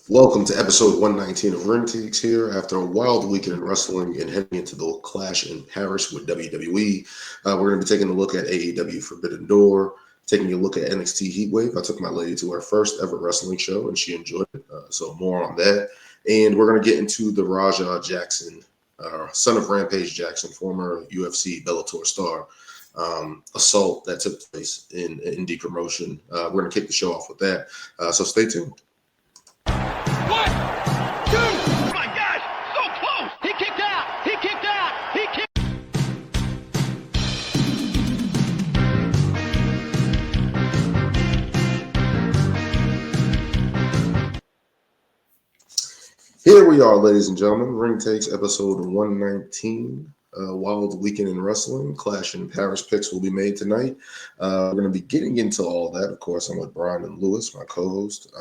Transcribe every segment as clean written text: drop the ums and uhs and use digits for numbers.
Welcome to episode 119 of Ring Takes here after a wild weekend in wrestling and heading into the clash in Paris with WWE. We're going to be taking a look at AEW Forbidden Door, taking a look at NXT Heatwave. I took my lady to our first ever wrestling show and she enjoyed it, so more on that. And we're going to get into the Raja Jackson, son of Rampage Jackson, former UFC Bellator star, assault that took place in indie promotion. We're going to kick the show off with that, so stay tuned. One, two, my gosh, so close. He kicked out. He kicked out. He kicked. Here we are, ladies and gentlemen. Ring Takes episode 119. Wild weekend in wrestling. Clash in Paris picks will be made tonight. We're going to be getting into all that. Of course, I'm with Brian and Lewis, my co-host.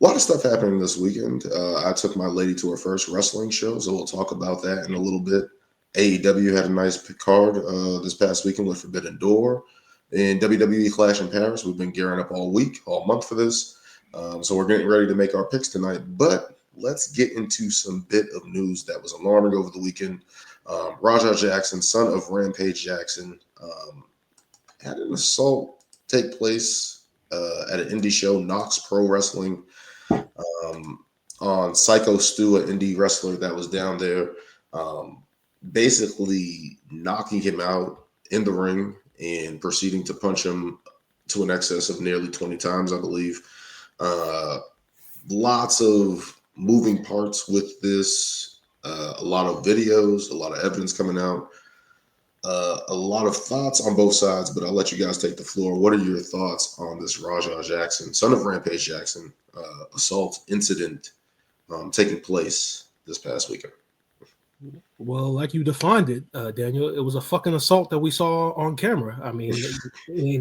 A lot of stuff happening this weekend. I took my lady to her first wrestling show, so we'll talk about that in a little bit. AEW had a nice card this past weekend with Forbidden Door. And WWE Clash in Paris, we've been gearing up all week, all month for this. So we're getting ready to make our picks tonight. But let's get into some bit of news that was alarming over the weekend. Raja Jackson, son of Rampage Jackson, had an assault take place at an indie show, Knox Pro Wrestling, on Syco Stu, an indie wrestler that was down there, basically knocking him out in the ring and proceeding to punch him to an excess of nearly 20 times, I believe. Lots of moving parts with this, a lot of videos, a lot of evidence coming out, a lot of thoughts on both sides, but I'll let you guys take the floor. What are your thoughts on this Raja Jackson, son of Rampage Jackson, assault incident taking place this past weekend? Well, like you defined it, Daniel, it was a fucking assault that we saw on camera. I mean,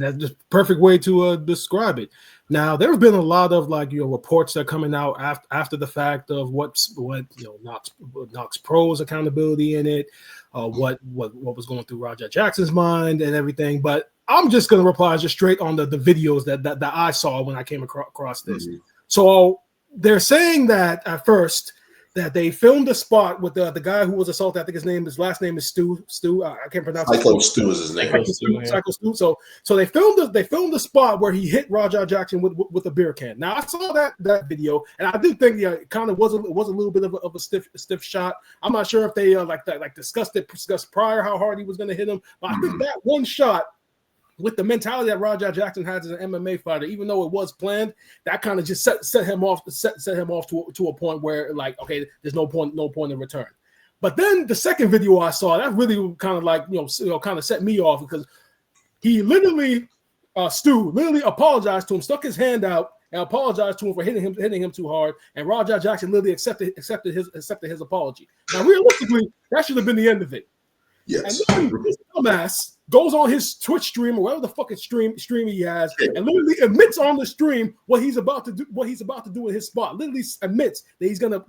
that's just perfect way to describe it. Now, there have been a lot of reports that are coming out after the fact of what Knox Pro's accountability in it, what was going through Raja Jackson's mind and everything. But I'm just going to reply just straight on the videos that I saw when I came across this. Mm-hmm. So they're saying that at first that they filmed a spot with the guy who was assaulted. I think his last name is Stu. I can't pronounce it. Syco Stu is his name. Syco Stu. So they filmed the spot where he hit Raja Jackson with a beer can. Now I saw that video, and I do think it kind of was a little bit of a stiff shot. I'm not sure if they discussed prior how hard he was going to hit him, but I think that one shot, with the mentality that Raja Jackson has as an MMA fighter, even though it was planned, that kind of just set him off to a point where, okay, there's no point in return. But then the second video I saw, that really kind of kind of set me off, because he literally, Stu literally apologized to him, stuck his hand out and apologized to him for hitting him too hard, and Raja Jackson literally accepted his apology. Now, realistically, that should have been the end of it. Yes. And then this dumbass goes on his Twitch stream or whatever the fucking stream he has, and literally admits on the stream what he's about to do in his spot. Literally admits that he's gonna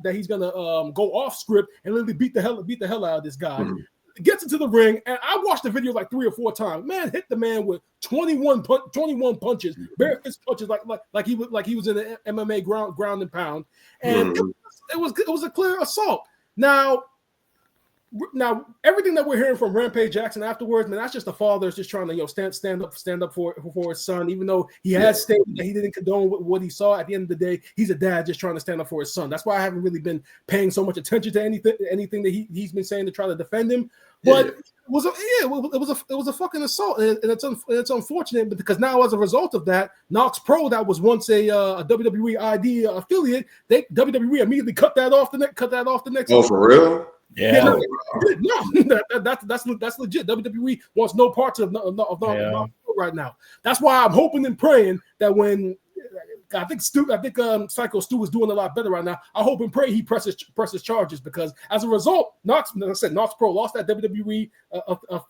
go off script and literally beat the hell out of this guy. Mm-hmm. Gets into the ring, and I watched the video like 3 or 4 times. Man hit the man with 21 punches, bare fist punches, like he was in an MMA ground and pound, and it was a clear assault. Now, everything that we're hearing from Rampage Jackson afterwards, man, that's just the father just trying to stand up for his son, even though he has stated that he didn't condone what he saw. At the end of the day, he's a dad just trying to stand up for his son. That's why I haven't really been paying so much attention to anything that he's been saying to try to defend him. But it was a fucking assault, and it's unfortunate because now, as a result of that, Knox Pro, that was once a WWE ID affiliate, WWE immediately cut that off the next. Oh, for real? Yeah, no, that's legit. WWE wants no parts of right now. That's why I'm hoping and praying that when I think Syco Stu is doing a lot better right now. I hope and pray he presses charges, because as a result, Knox Pro lost that WWE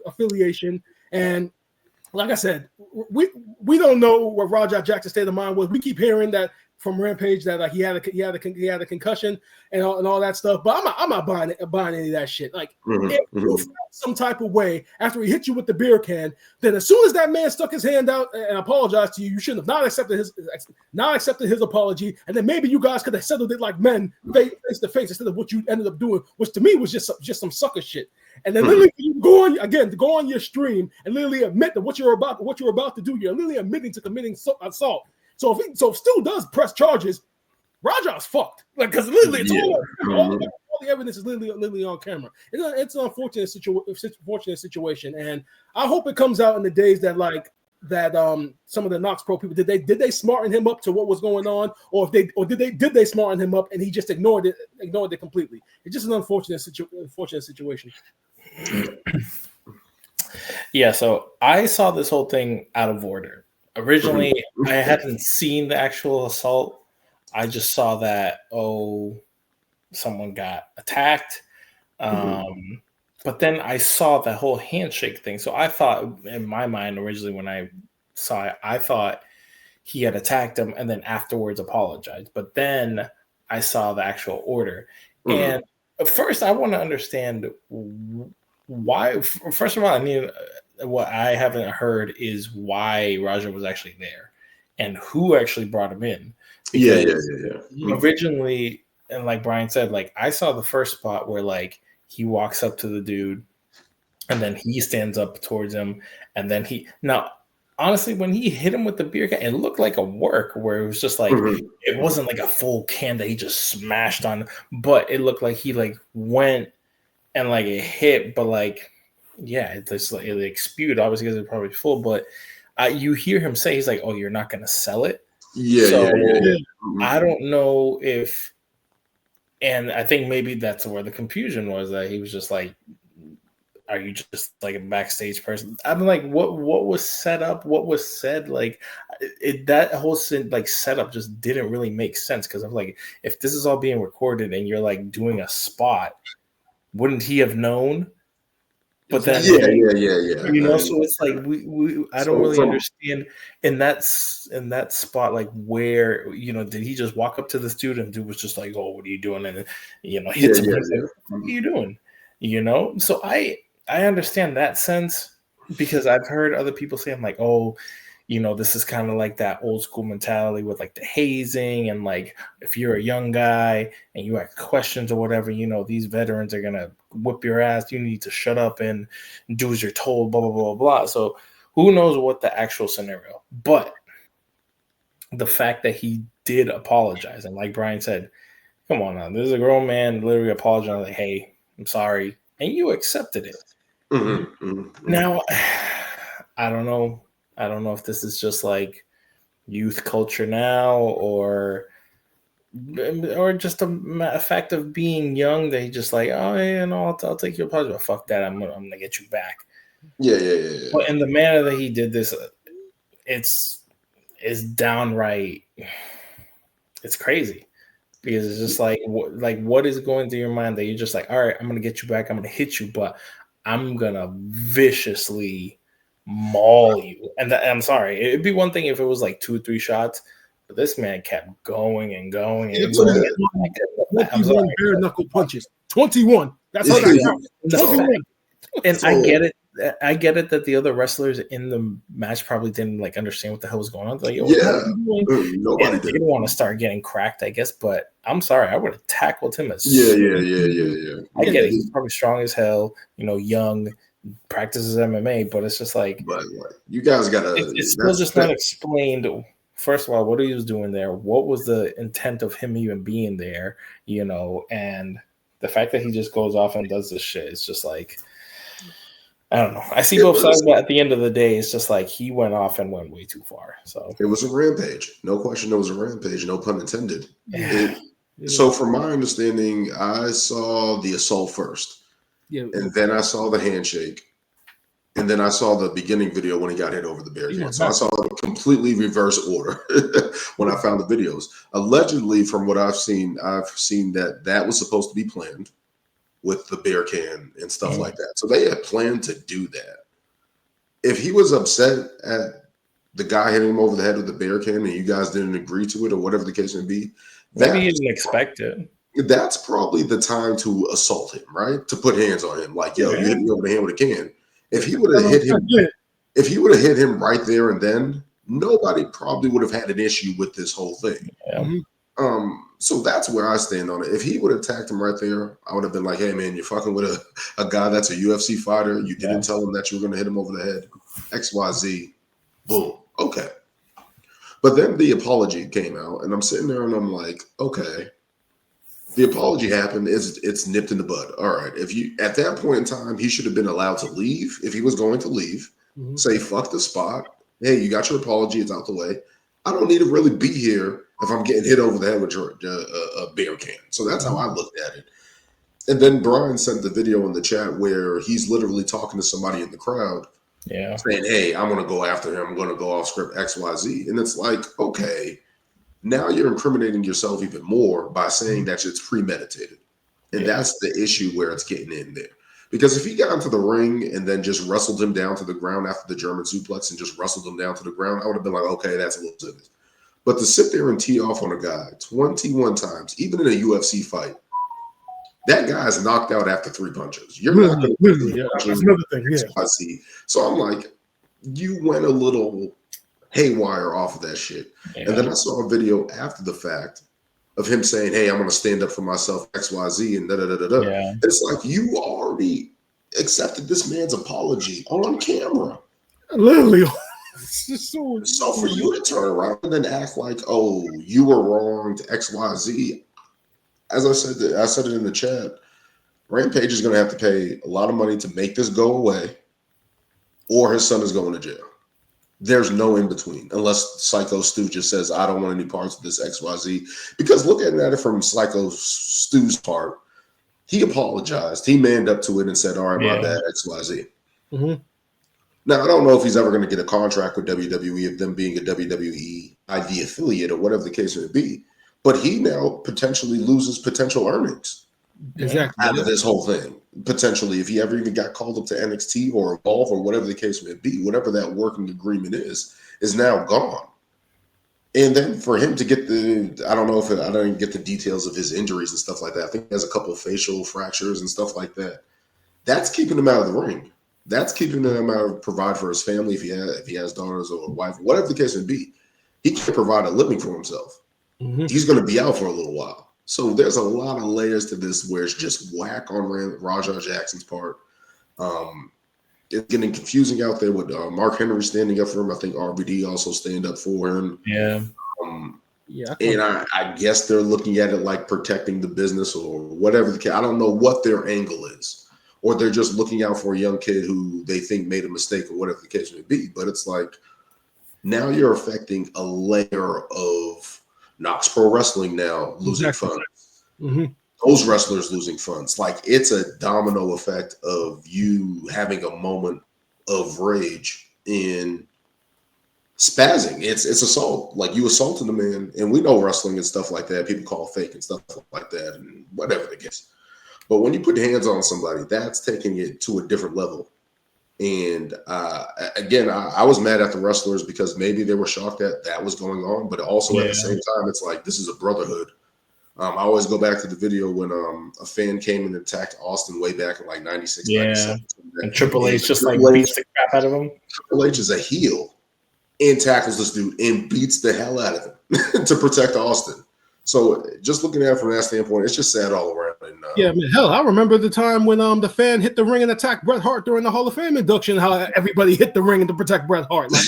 affiliation, and like I said, we don't know what Raja Jackson's state of mind was. We keep hearing that from Rampage that like he had a concussion and all that stuff. But I'm not buying any of that shit. Like if you felt some type of way after he hit you with the beer can, then as soon as that man stuck his hand out and apologized to you, you shouldn't have not accepted his apology, and then maybe you guys could have settled it like men, face to face, instead of what you ended up doing, which to me was just some sucker shit. And then literally you go on your stream and literally admit that what you're about to do, you're literally admitting to committing assault. So if Stu does press charges, Raja's fucked. Like, because literally all the evidence is literally on camera. It's an unfortunate situation, and I hope it comes out in the days that some of the Knox Pro people did they smarten him up to what was going on, or did they smarten him up and he just ignored it completely. It's just an unfortunate situation. Yeah, so I saw this whole thing out of order. Originally, I hadn't seen the actual assault. I just saw that, someone got attacked. But then I saw the whole handshake thing. So I thought, in my mind, originally when I saw it, I thought he had attacked him and then afterwards apologized. But then I saw the actual order. And first, I want to understand why. First of all, I mean, what I haven't heard is why Raja was actually there and who actually brought him in. Because originally, and like Brian said, like I saw the first spot where like he walks up to the dude and then he stands up towards him. And then honestly, when he hit him with the beer can, it looked like a work where it was just like, it wasn't like a full can that he just smashed on, but it looked like he like went and like it hit, but like, yeah, it like spewed, obviously because it's probably full, but you hear him say, he's like, "Oh, you're not going to sell it?" Yeah. I don't know if, and I think maybe that's where the confusion was, that he was just like, are you just like a backstage person? I'm like, what was set up? What was said? Like that whole like setup just didn't really make sense. Cause I'm like, if this is all being recorded and you're like doing a spot, wouldn't he have known? But then, you know, so it's like I don't really understand in that spot, like where, you know, did he just walk up to this dude and dude was just like, "Oh, what are you doing?" And you know, hits him. Like, what are you doing? You know, so I understand that sense because I've heard other people say, I'm like, oh, you know, this is kind of like that old school mentality with like the hazing and like if you're a young guy and you ask questions or whatever, you know, these veterans are gonna whip your ass. You need to shut up and do as you're told, blah, blah, blah, blah. So who knows what the actual scenario, but the fact that he did apologize. And like Brian said, come on now, there's a grown man literally apologizing, like, "Hey, I'm sorry." And you accepted it. Now, I don't know if this is just like youth culture now or just a fact of being young. They just like, "Oh, yeah, no, I'll take your apology, but fuck that. I'm gonna get you back." Yeah. But in the manner that he did this, it's downright, it's crazy because it's just like what is going through your mind that you're just like, all right, I'm gonna get you back. I'm gonna hit you, but I'm gonna viciously maul you. And I'm sorry, it'd be one thing if it was like 2 or 3 shots, but this man kept going and going and going. 21 bare knuckle punches. 21. That's how that goes. 21. And I get it that the other wrestlers in the match probably didn't like understand what the hell was going on. Like, nobody did. They didn't want to start getting cracked, I guess. But I'm sorry, I would have tackled him as yeah. I get it. He's probably strong as hell, you know, young, practices MMA, but it's just like, but you guys gotta. It's still just not explained. First of all, what he was doing there, what was the intent of him even being there, you know, and the fact that he just goes off and does this shit, it's just like, I don't know. I see both sides, but at the end of the day, it's just like he went off and went way too far. So it was a rampage. No question, it was a rampage. No pun intended. So from my understanding, I saw the assault first. And then I saw the handshake. And then I saw the beginning video when he got hit over the barricade. So I saw a completely reverse order when I found the videos. Allegedly, from what I've seen that was supposed to be planned with the beer can and stuff like that. So they had planned to do that. If he was upset at the guy hitting him over the head with the bear can and you guys didn't agree to it or whatever the case may be, Maybe he didn't expect it. That's probably the time to assault him, right? To put hands on him. Like, yo, you hit me over the head with a can. If he would have hit him right there and then, nobody probably would have had an issue with this whole thing. Yeah. So that's where I stand on it. If he would have attacked him right there, I would have been like, hey, man, you're fucking with a guy that's a UFC fighter. You didn't tell him that you were going to hit him over the head. XYZ. Boom. Okay. But then the apology came out, and I'm sitting there and I'm like, okay, the apology happened. It's nipped in the bud. All right. If you at that point in time, he should have been allowed to leave. If he was going to leave, say fuck the spot. Hey, you got your apology. It's out the way. I don't need to really be here if I'm getting hit over the head with a beer can. So that's how I looked at it. And then Brian sent the video in the chat where he's literally talking to somebody in the crowd. Yeah. Saying, hey, I'm going to go after him. I'm going to go off script XYZ. And it's like, okay, now you're incriminating yourself even more by saying that it's premeditated. And that's the issue where it's getting in there. Because if he got into the ring and then just wrestled him down to the ground after the German suplex and just wrestled him down to the ground, I would have been like, okay, that's a little serious. But to sit there and tee off on a guy 21 times, even in a UFC fight, that guy's knocked out after 3 punches. You're not going to that's another thing. Yeah. I see. So I'm like, you went a little haywire off of that shit. Yeah. And then I saw a video after the fact of him saying, hey, I'm going to stand up for myself, XYZ, and da-da-da-da-da. Yeah. It's like you already accepted this man's apology on camera. Literally. So for you to turn around and then act like, oh, you were wrong to XYZ, as I said it in the chat, Rampage is going to have to pay a lot of money to make this go away, or his son is going to jail. There's no in between, unless Syco Stu just says, I don't want any parts of this XYZ. Because looking at it from Syco Stu's part, he apologized. He manned up to it and said, all right, my bad, XYZ. Mm-hmm. Now, I don't know if he's ever going to get a contract with WWE, of them being a WWE ID affiliate or whatever the case may be. But he now potentially loses potential earnings out of this whole thing. Potentially, if he ever even got called up to NXT or Evolve or whatever the case may be, whatever that working agreement is now gone. And then for him to get I don't get the details of his injuries and stuff like that. I think he has a couple of facial fractures and stuff like that. That's keeping him out of the ring. That's keeping him out of provide for his family if he has daughters or a wife, whatever the case may be. He can't provide a living for himself. Mm-hmm. He's going to be out for a little while. So there's a lot of layers to this where it's just whack on Rajah Jackson's part. It's getting confusing out there with Mark Henry standing up for him. I think RBD also stand up for him. Yeah. And I guess they're looking at it like protecting the business or whatever the case. I don't know what their angle is. Or they're just looking out for a young kid who they think made a mistake or whatever the case may be. But it's like now you're affecting a layer of Knox Pro Wrestling now losing funds. Mm-hmm. Those wrestlers losing funds. Like it's a domino effect of you having a moment of rage in spazzing. It's assault. Like you assaulted a man, and we know wrestling and stuff like that. People call fake and stuff like that, and whatever the case. But when you put hands on somebody, that's taking it to a different level. And again, I was mad at the wrestlers because maybe they were shocked that was going on. But also at the same time, it's like this is a brotherhood. I always go back to the video when a fan came and attacked Austin way back in like 96, 97. And Triple H just like beats the crap out of him. Triple H is a heel and tackles this dude and beats the hell out of him to protect Austin. So just looking at it from that standpoint, it's just sad all around. And, hell, I remember the time when the fan hit the ring and attacked Bret Hart during the Hall of Fame induction, how everybody hit the ring to protect Bret Hart. Like,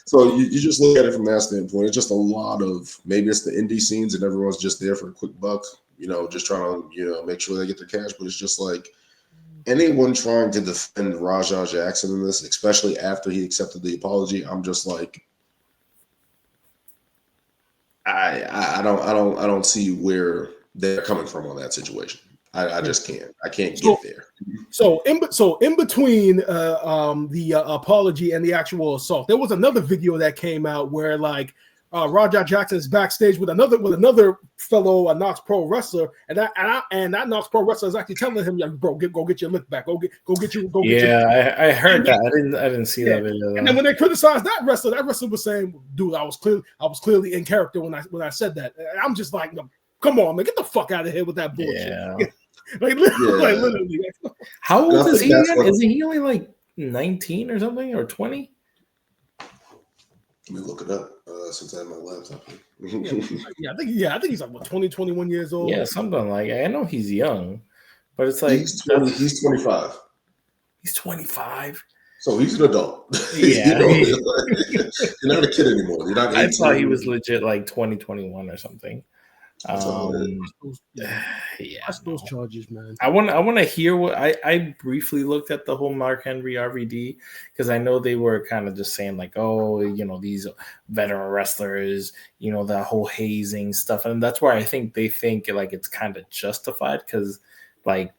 so you just look at it from that standpoint. It's just a lot of, maybe it's the indie scenes and everyone's just there for a quick buck, just trying to, make sure they get their cash. But it's just like anyone trying to defend Rajah Jackson in this, especially after he accepted the apology, I'm just like, I don't see where they're coming from on that situation. I just can't. I can't get there. So in between the apology and the actual assault, there was another video that came out where like Rajah Jackson is backstage with another fellow Knox Pro wrestler, and that Knox Pro wrestler is actually telling him, "Yeah, bro, go get your lick back. Go get your." I heard that. I didn't see that video. Though. And then when they criticized that wrestler was saying, "Dude, I was clearly in character when I said that." And I'm just like, no, come on, man, get the fuck out of here with that bullshit. Yeah. like literally. How old is he again? Isn't he only like 19 or something, or 20? Let me look it up since I have my laptop. I think he's like 20, 21 years old. Yeah, something like I know he's young, but it's like he's 25. He's 25. So he's an adult. Yeah. You're not a kid anymore. You're not 18. I thought he was legit like 2021 or something. That's those charges, man. I want to hear what I briefly looked at the whole Mark Henry RVD because I know they were kind of just saying like, oh, these veteran wrestlers, the whole hazing stuff, and that's where I think they think like it's kind of justified because like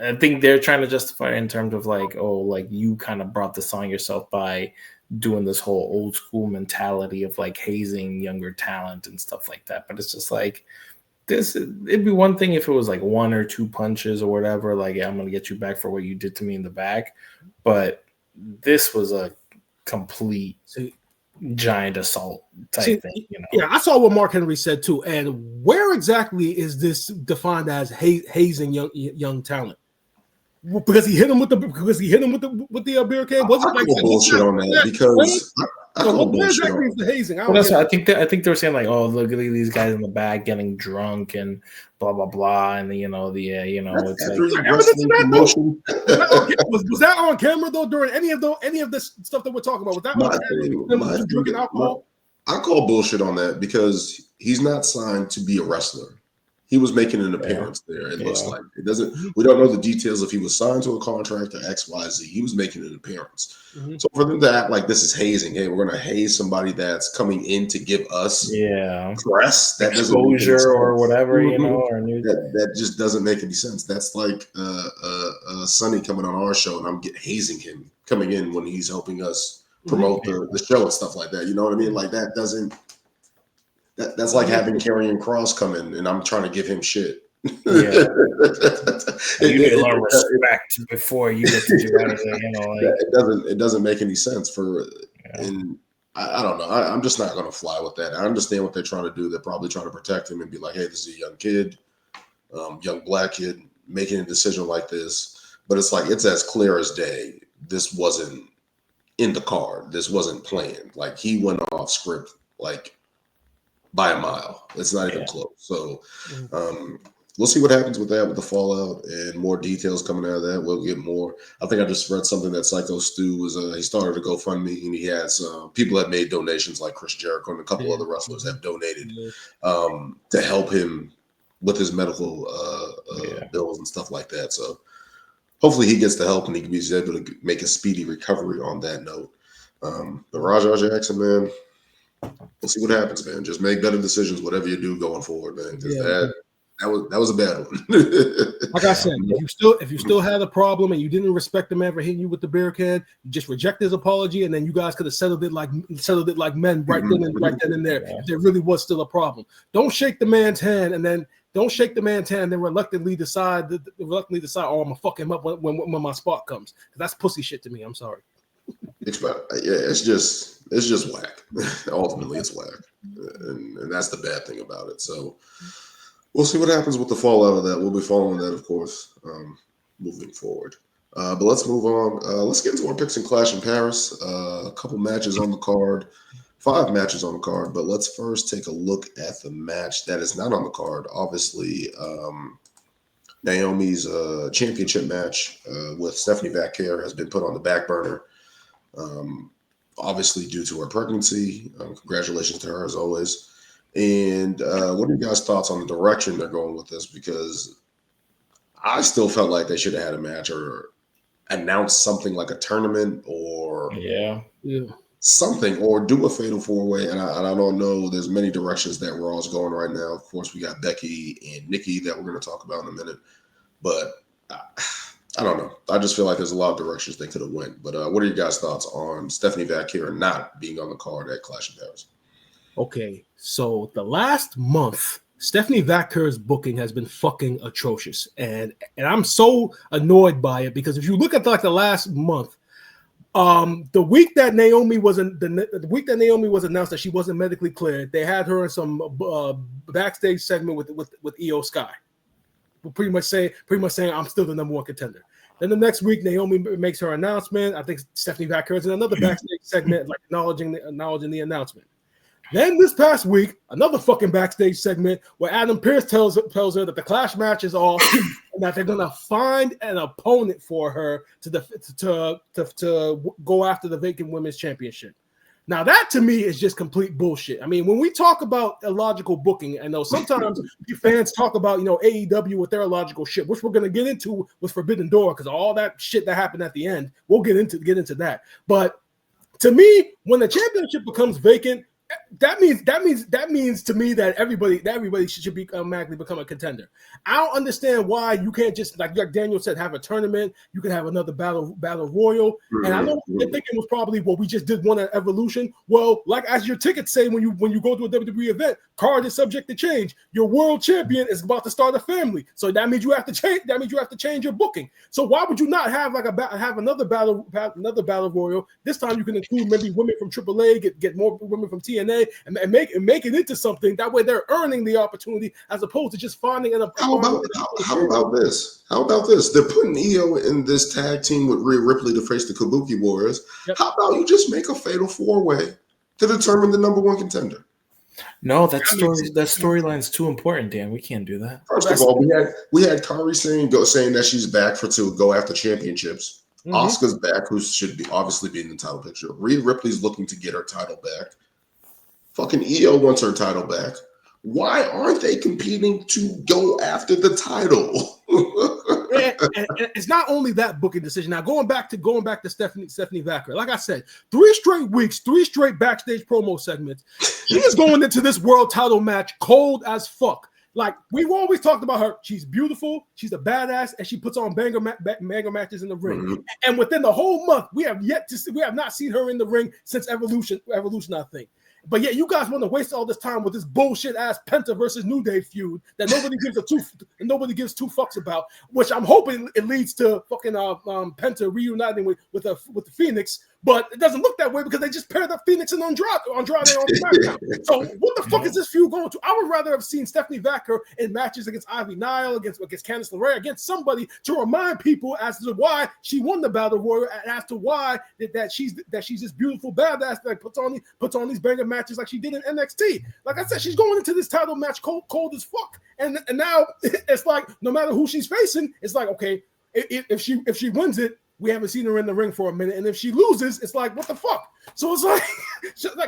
I think they're trying to justify it in terms of like, oh, like you kind of brought this on yourself by doing this whole old school mentality of like hazing younger talent and stuff like that. But it's just like it'd be one thing if it was like 1 or 2 punches or whatever, like, yeah, I'm going to get you back for what you did to me in the back. But this was a complete giant assault type thing. Yeah, I saw what Mark Henry said too. And where exactly is this defined as hazing young talent? Because he hit him with the beer can. Wasn't like bullshit on that because exactly is the hazing? That's what I think they were saying like, oh, look at these guys in the back getting drunk and blah blah blah, and it's like was that on camera though during any of this stuff that we're talking about? Was that on camera? Drinking alcohol? I call bullshit on that because he's not signed to be a wrestler. He was making an appearance there. It looks like it doesn't. We don't know the details if he was signed to a contract or XYZ. He was making an appearance. Mm-hmm. So for them to act like this is hazing, hey, we're going to haze somebody that's coming in to give us press, that exposure or whatever, or that just doesn't make any sense. That's like Sonny coming on our show and I'm hazing him coming in when he's helping us promote the show and stuff like that. You know what I mean? Like that doesn't. That's like having Karrion Kross come in and I'm trying to give him shit. Yeah. You need to learn respect before you get to do anything. It doesn't make any sense and I don't know. I'm just not going to fly with that. I understand what they're trying to do. They're probably trying to protect him and be like, hey, this is a young kid, young black kid making a decision like this. But it's like, it's as clear as day. This wasn't in the card. This wasn't planned. Like he went off script, like, by a mile. It's not even close. So we'll see what happens with that, with the fallout and more details coming out of that. We'll get more. I think I just read something that Syco Stu was he started a GoFundMe and he had some people that made donations like Chris Jericho and a couple other wrestlers have donated to help him with his medical bills and stuff like that. So hopefully he gets the help and he can be able to make a speedy recovery on that note. But Rajah Jackson, man, we'll see what happens, man. Just make better decisions, whatever you do going forward, man. Because that was a bad one. Like I said, if you still had a problem and you didn't respect the man for hitting you with the beer can, you just reject his apology, and then you guys could have settled it like men right then and there. If there really was still a problem, don't shake the man's hand and then reluctantly decide, oh, I'm gonna fuck him up when my spot comes. That's pussy shit to me. I'm sorry. It's just whack. Ultimately, it's whack, and that's the bad thing about it. So we'll see what happens with the fallout of that. We'll be following that, of course, moving forward. But let's move on. Let's get into our picks in Clash in Paris. A couple matches on the card, 5 matches on the card. But let's first take a look at the match that is not on the card. Obviously, Naomi's championship match with Stephanie Vaquer has been put on the back burner. Obviously due to her pregnancy. Congratulations to her as always. And what are you guys' thoughts on the direction they're going with this? Because I still felt like they should have had a match or announced something like a tournament or something, or do a fatal 4-way. And I don't know. There's many directions that Raw's going right now. Of course, we got Becky and Nikki that we're going to talk about in a minute. But I don't know. I just feel like there's a lot of directions they could have went. But what are your guys' thoughts on Stephanie Vaquer not being on the card at Clash of Paris? Okay, so the last month, Stephanie Vacker's booking has been fucking atrocious, and I'm so annoyed by it because if you look at like the last month, the week that Naomi wasn't the week that Naomi was announced that she wasn't medically cleared, they had her in some backstage segment with Io Sky, pretty much saying I'm still the number one contender. Then the next week, Naomi makes her announcement. I think Stephanie Vacker is in another backstage segment, like acknowledging the announcement. Then this past week, another fucking backstage segment where Adam Pearce tells her that the Clash match is off and that they're gonna find an opponent for her to go after the vacant women's championship. Now that to me is just complete bullshit. I mean, when we talk about illogical booking, I know sometimes you fans talk about AEW with their illogical shit, which we're gonna get into with Forbidden Door because all that shit that happened at the end, we'll get into that. But to me, when the championship becomes vacant, that means to me that everybody should be automatically become a contender. I don't understand why you can't just like Daniel said, have a tournament. You can have another battle royal. And I know they're thinking was probably we just did one at Evolution. Well, like as your tickets say when you go to a WWE event, card is subject to change. Your world champion is about to start a family, so that means you have to change. That means you have to change your booking. So why would you not have another battle royal? This time you can include maybe women from AAA, get more women from TNA. And make it into something that way they're earning the opportunity as opposed to just finding an. How about this? They're putting Io in this tag team with Rhea Ripley to face the Kabuki Warriors. Yep. How about you just make a fatal 4-way to determine the number one contender? No, that storyline's too important, Dan. We can't do that. First of all, we had Kairi saying that she's back to go after championships. Mm-hmm. Asuka's back, who should be obviously be in the title picture. Rhea Ripley's looking to get her title back. Fucking Io wants her title back. Why aren't they competing to go after the title? and it's not only that booking decision. Now going back to Stephanie Vacker, like I said, 3 straight weeks, 3 straight backstage promo segments. She is going into this world title match cold as fuck. Like we've always talked about her, she's beautiful, she's a badass, and she puts on banger matches in the ring. Mm-hmm. And within the whole month, we have not seen her in the ring since Evolution, I think. But yeah, you guys want to waste all this time with this bullshit ass Penta versus New Day feud that nobody gives two fucks about. Which I'm hoping it leads to fucking Penta reuniting with the Phoenix. But it doesn't look that way because they just paired up Phoenix and Andrade on SmackDown. So what the fuck is this feud going to? I would rather have seen Stephanie Vacker in matches against Ivy Nile, against Candice LeRae, against somebody to remind people as to why she won the Battle Royal and as to why that she's this beautiful badass that puts on these banger matches like she did in NXT. Like I said, she's going into this title match cold as fuck. And now it's like no matter who she's facing, it's like okay, if she wins it, we haven't seen her in the ring for a minute, and if she loses, it's like, what the fuck? So it's like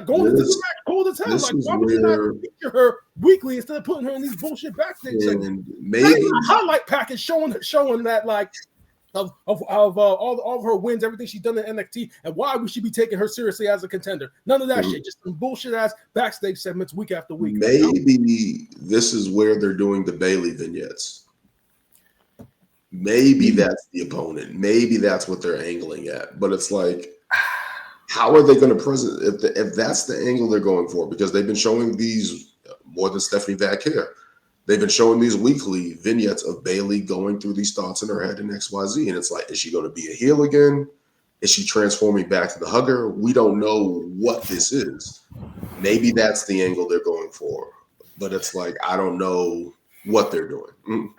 going into the match cold as hell. Like, why would you not feature her weekly instead of putting her in these bullshit backstage segments? Maybe a highlight package showing that like of all of her wins, everything she's done in NXT, and why we should be taking her seriously as a contender. None of that shit. Just some bullshit ass backstage segments week after week. Maybe this is where they're doing the Bayley vignettes. Maybe that's the opponent. Maybe that's what they're angling at. But it's like, how are they going to present if that's the angle they're going for? Because they've been showing these more than Stephanie Vacker. They've been showing these weekly vignettes of Bayley going through these thoughts in her head in XYZ. And it's like, is she going to be a heel again? Is she transforming back to the hugger? We don't know what this is. Maybe that's the angle they're going for. But it's like, I don't know what they're doing.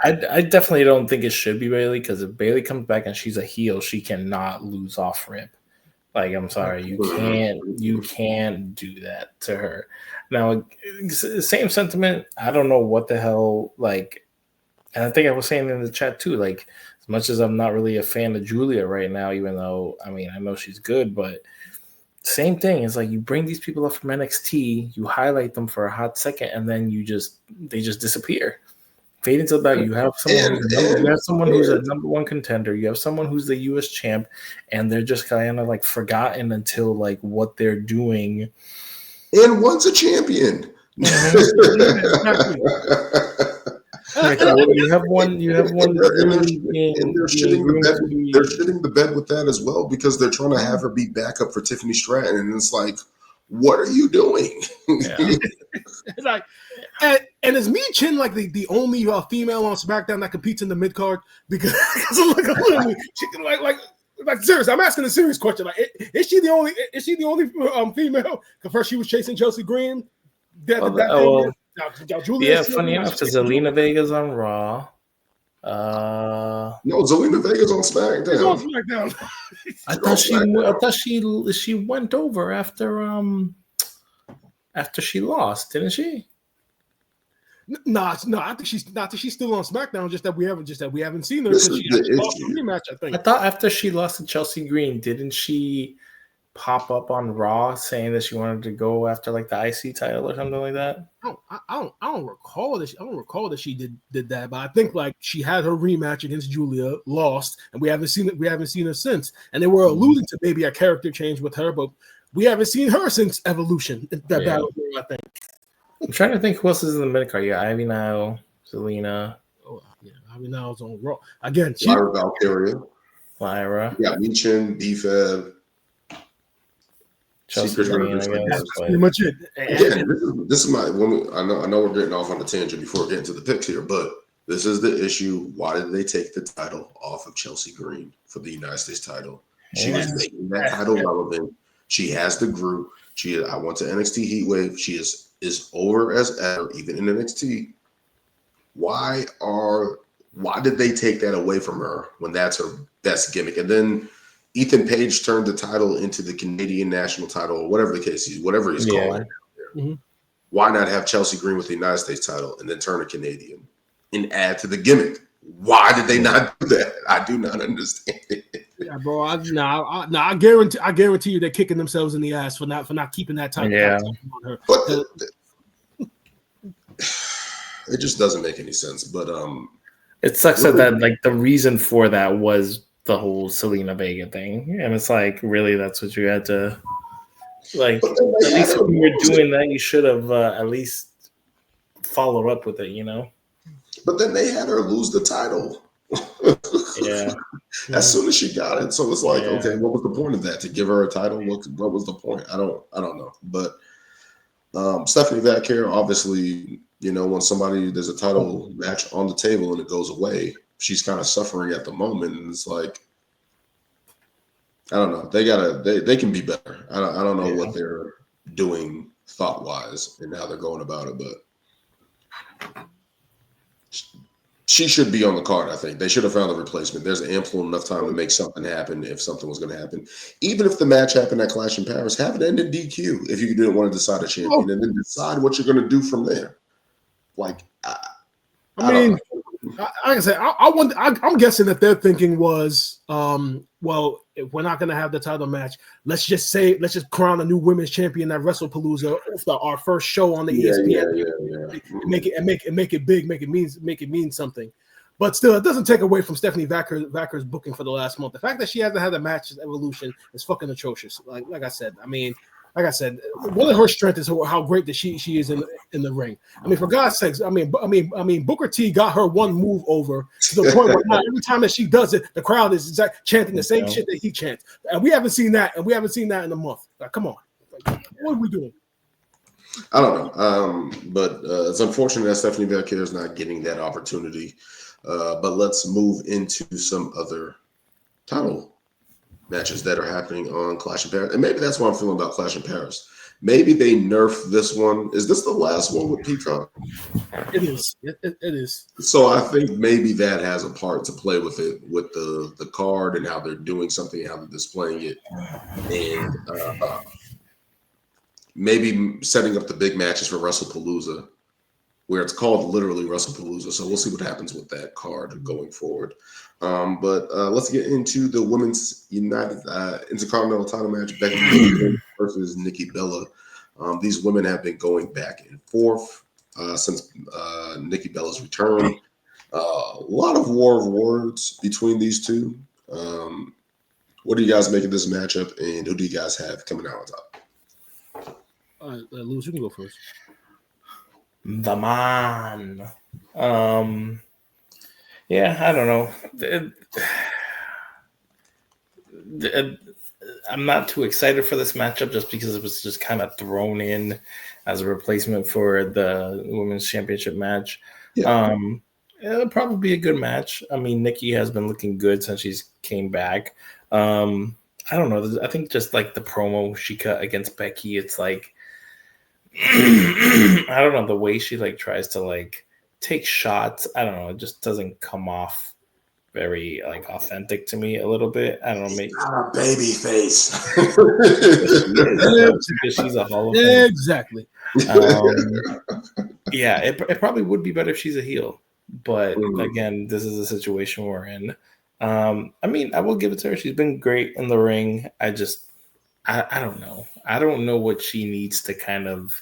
I definitely don't think it should be Bayley, because if Bayley comes back and she's a heel, she cannot lose off rip. Like, I'm sorry, you can't do that to her. Now, same sentiment. I don't know what the hell, like, and I think I was saying in the chat too, like, as much as I'm not really a fan of Julia right now, even though, I mean, I know she's good, but same thing. It's like you bring these people up from NXT, you highlight them for a hot second, and then they just disappear. Fade into the back. You have someone who's a number one contender. You have someone who's the US champ, and they're just kind of like forgotten until like what they're doing. And once a champion. Like, you have one. They're shitting the bed with that as well, because they're trying to have her be backup for Tiffany Stratton, and it's like, what are you doing? Yeah. Like, and is Mia Chin like the only female on SmackDown that competes in the mid card? Because like literally, like seriously, I'm asking a serious question. Like, is she the only female? Because first she was chasing Chelsea Green. Julia. Yeah, funny enough, because Zelina Vega's on Raw. No, Zelina Vega's on SmackDown. She's on SmackDown. I thought she went over after she lost, didn't she? No, I think she's still on SmackDown. Just that we haven't seen her because she lost the rematch. I think. I thought after she lost to Chelsea Green, didn't she pop up on Raw saying that she wanted to go after like the IC title or something like that? I don't recall that she did that, but I think like she had her rematch against Julia, lost, and we haven't seen her since. And they were alluding to maybe a character change with her, but we haven't seen her since Evolution. That battle, I think. I'm trying to think who else is in the mid card. Yeah, Ivy Nile, Zelina. Oh yeah, Ivy Nile's on Raw again. Lyra Valkyria, Lyra. Yeah, Michin, B-Fab. Chelsea Green, I guess. That's pretty much it. Again, this is my one. I know we're getting off on a tangent before getting to the picks here, but this is the issue. Why did they take the title off of Chelsea Green for the United States title? She was making that title relevant. She has the group. I went to NXT Heatwave. She is over as ever, even in NXT. Why did they take that away from her when that's her best gimmick? And then Ethan Page turned the title into the Canadian national title, or whatever the case is, whatever he's calling it. Mm-hmm. Why not have Chelsea Green with the United States title and then turn her Canadian and add to the gimmick? Why did they not do that? I do not understand it. Yeah, bro. I guarantee you they're kicking themselves in the ass for not keeping that title. Yeah. On her. But it just doesn't make any sense. But it sucks that like the reason for that was the whole Zelina Vega thing, and it's like, really, that's what you had to like. At least when you were doing that, you should have at least followed up with it, you know. But then they had her lose the title. Yeah. As soon as she got it, so it's like, okay, what was the point of that? To give her a title? What was the point? I don't know. But Stephanie Vaquer, obviously, you know, when there's a title match on the table and it goes away, she's kind of suffering at the moment, and it's like, I don't know. They can be better. I don't know what they're doing thought wise and how they're going about it, but she should be on the card. I think they should have found a replacement. There's ample enough time to make something happen if something was going to happen. Even if the match happened at Clash in Paris, have it end in DQ if you didn't want to decide a champion, and then decide what you're going to do from there. Like, I mean, like I said, I'm guessing that their thinking was, well, if we're not going to have the title match, let's just crown a new women's champion at WrestlePalooza, our first show on the ESPN. Make it big, make it mean something. But still, it doesn't take away from Stephanie Vaquer's booking for the last month. The fact that she hasn't had a match at Evolution is fucking atrocious. Like I said, one of her strengths is how great that she is in the ring. I mean, for God's sakes, I mean, Booker T got her one move over to the point where now every time that she does it, the crowd is chanting the same shit that he chants, and we haven't seen that in a month. Like, come on, what are we doing? I don't know, but it's unfortunate that Stephanie Vaquer is not getting that opportunity. But let's move into some other title matches that are happening on Clash in Paris. And maybe that's what I'm feeling about Clash in Paris. Maybe they nerf this one. Is this the last one with Peacock? It is. It is. So I think maybe that has a part to play with it, with the card and how they're doing something, how they're displaying it. And maybe setting up the big matches for WrestlePalooza, where it's called literally WrestlePalooza. So we'll see what happens with that card going forward. But let's get into the Women's United Intercontinental title match, Becky Lynch versus Nikki Bella. These women have been going back and forth since Nikki Bella's return. A lot of war of words between these two. What do you guys make of this matchup, and who do you guys have coming out on top? Lewis, you can go first. The man. Yeah, I don't know. I'm not too excited for this matchup just because it was just kind of thrown in as a replacement for the women's championship match. Yeah. It'll probably be a good match. I mean, Nikki has been looking good since she's came back. I don't know. I think just like the promo she cut against Becky, it's like I don't know, the way she like tries to like take shots. I don't know. It just doesn't come off very like authentic to me a little bit. I don't know. Maybe Not a baby face. because she's a Hall of Fame. Exactly. Yeah, it probably would be better if she's a heel. But again, this is a situation we're in. I mean, I will give it to her. She's been great in the ring. I don't know. I don't know what she needs to kind of,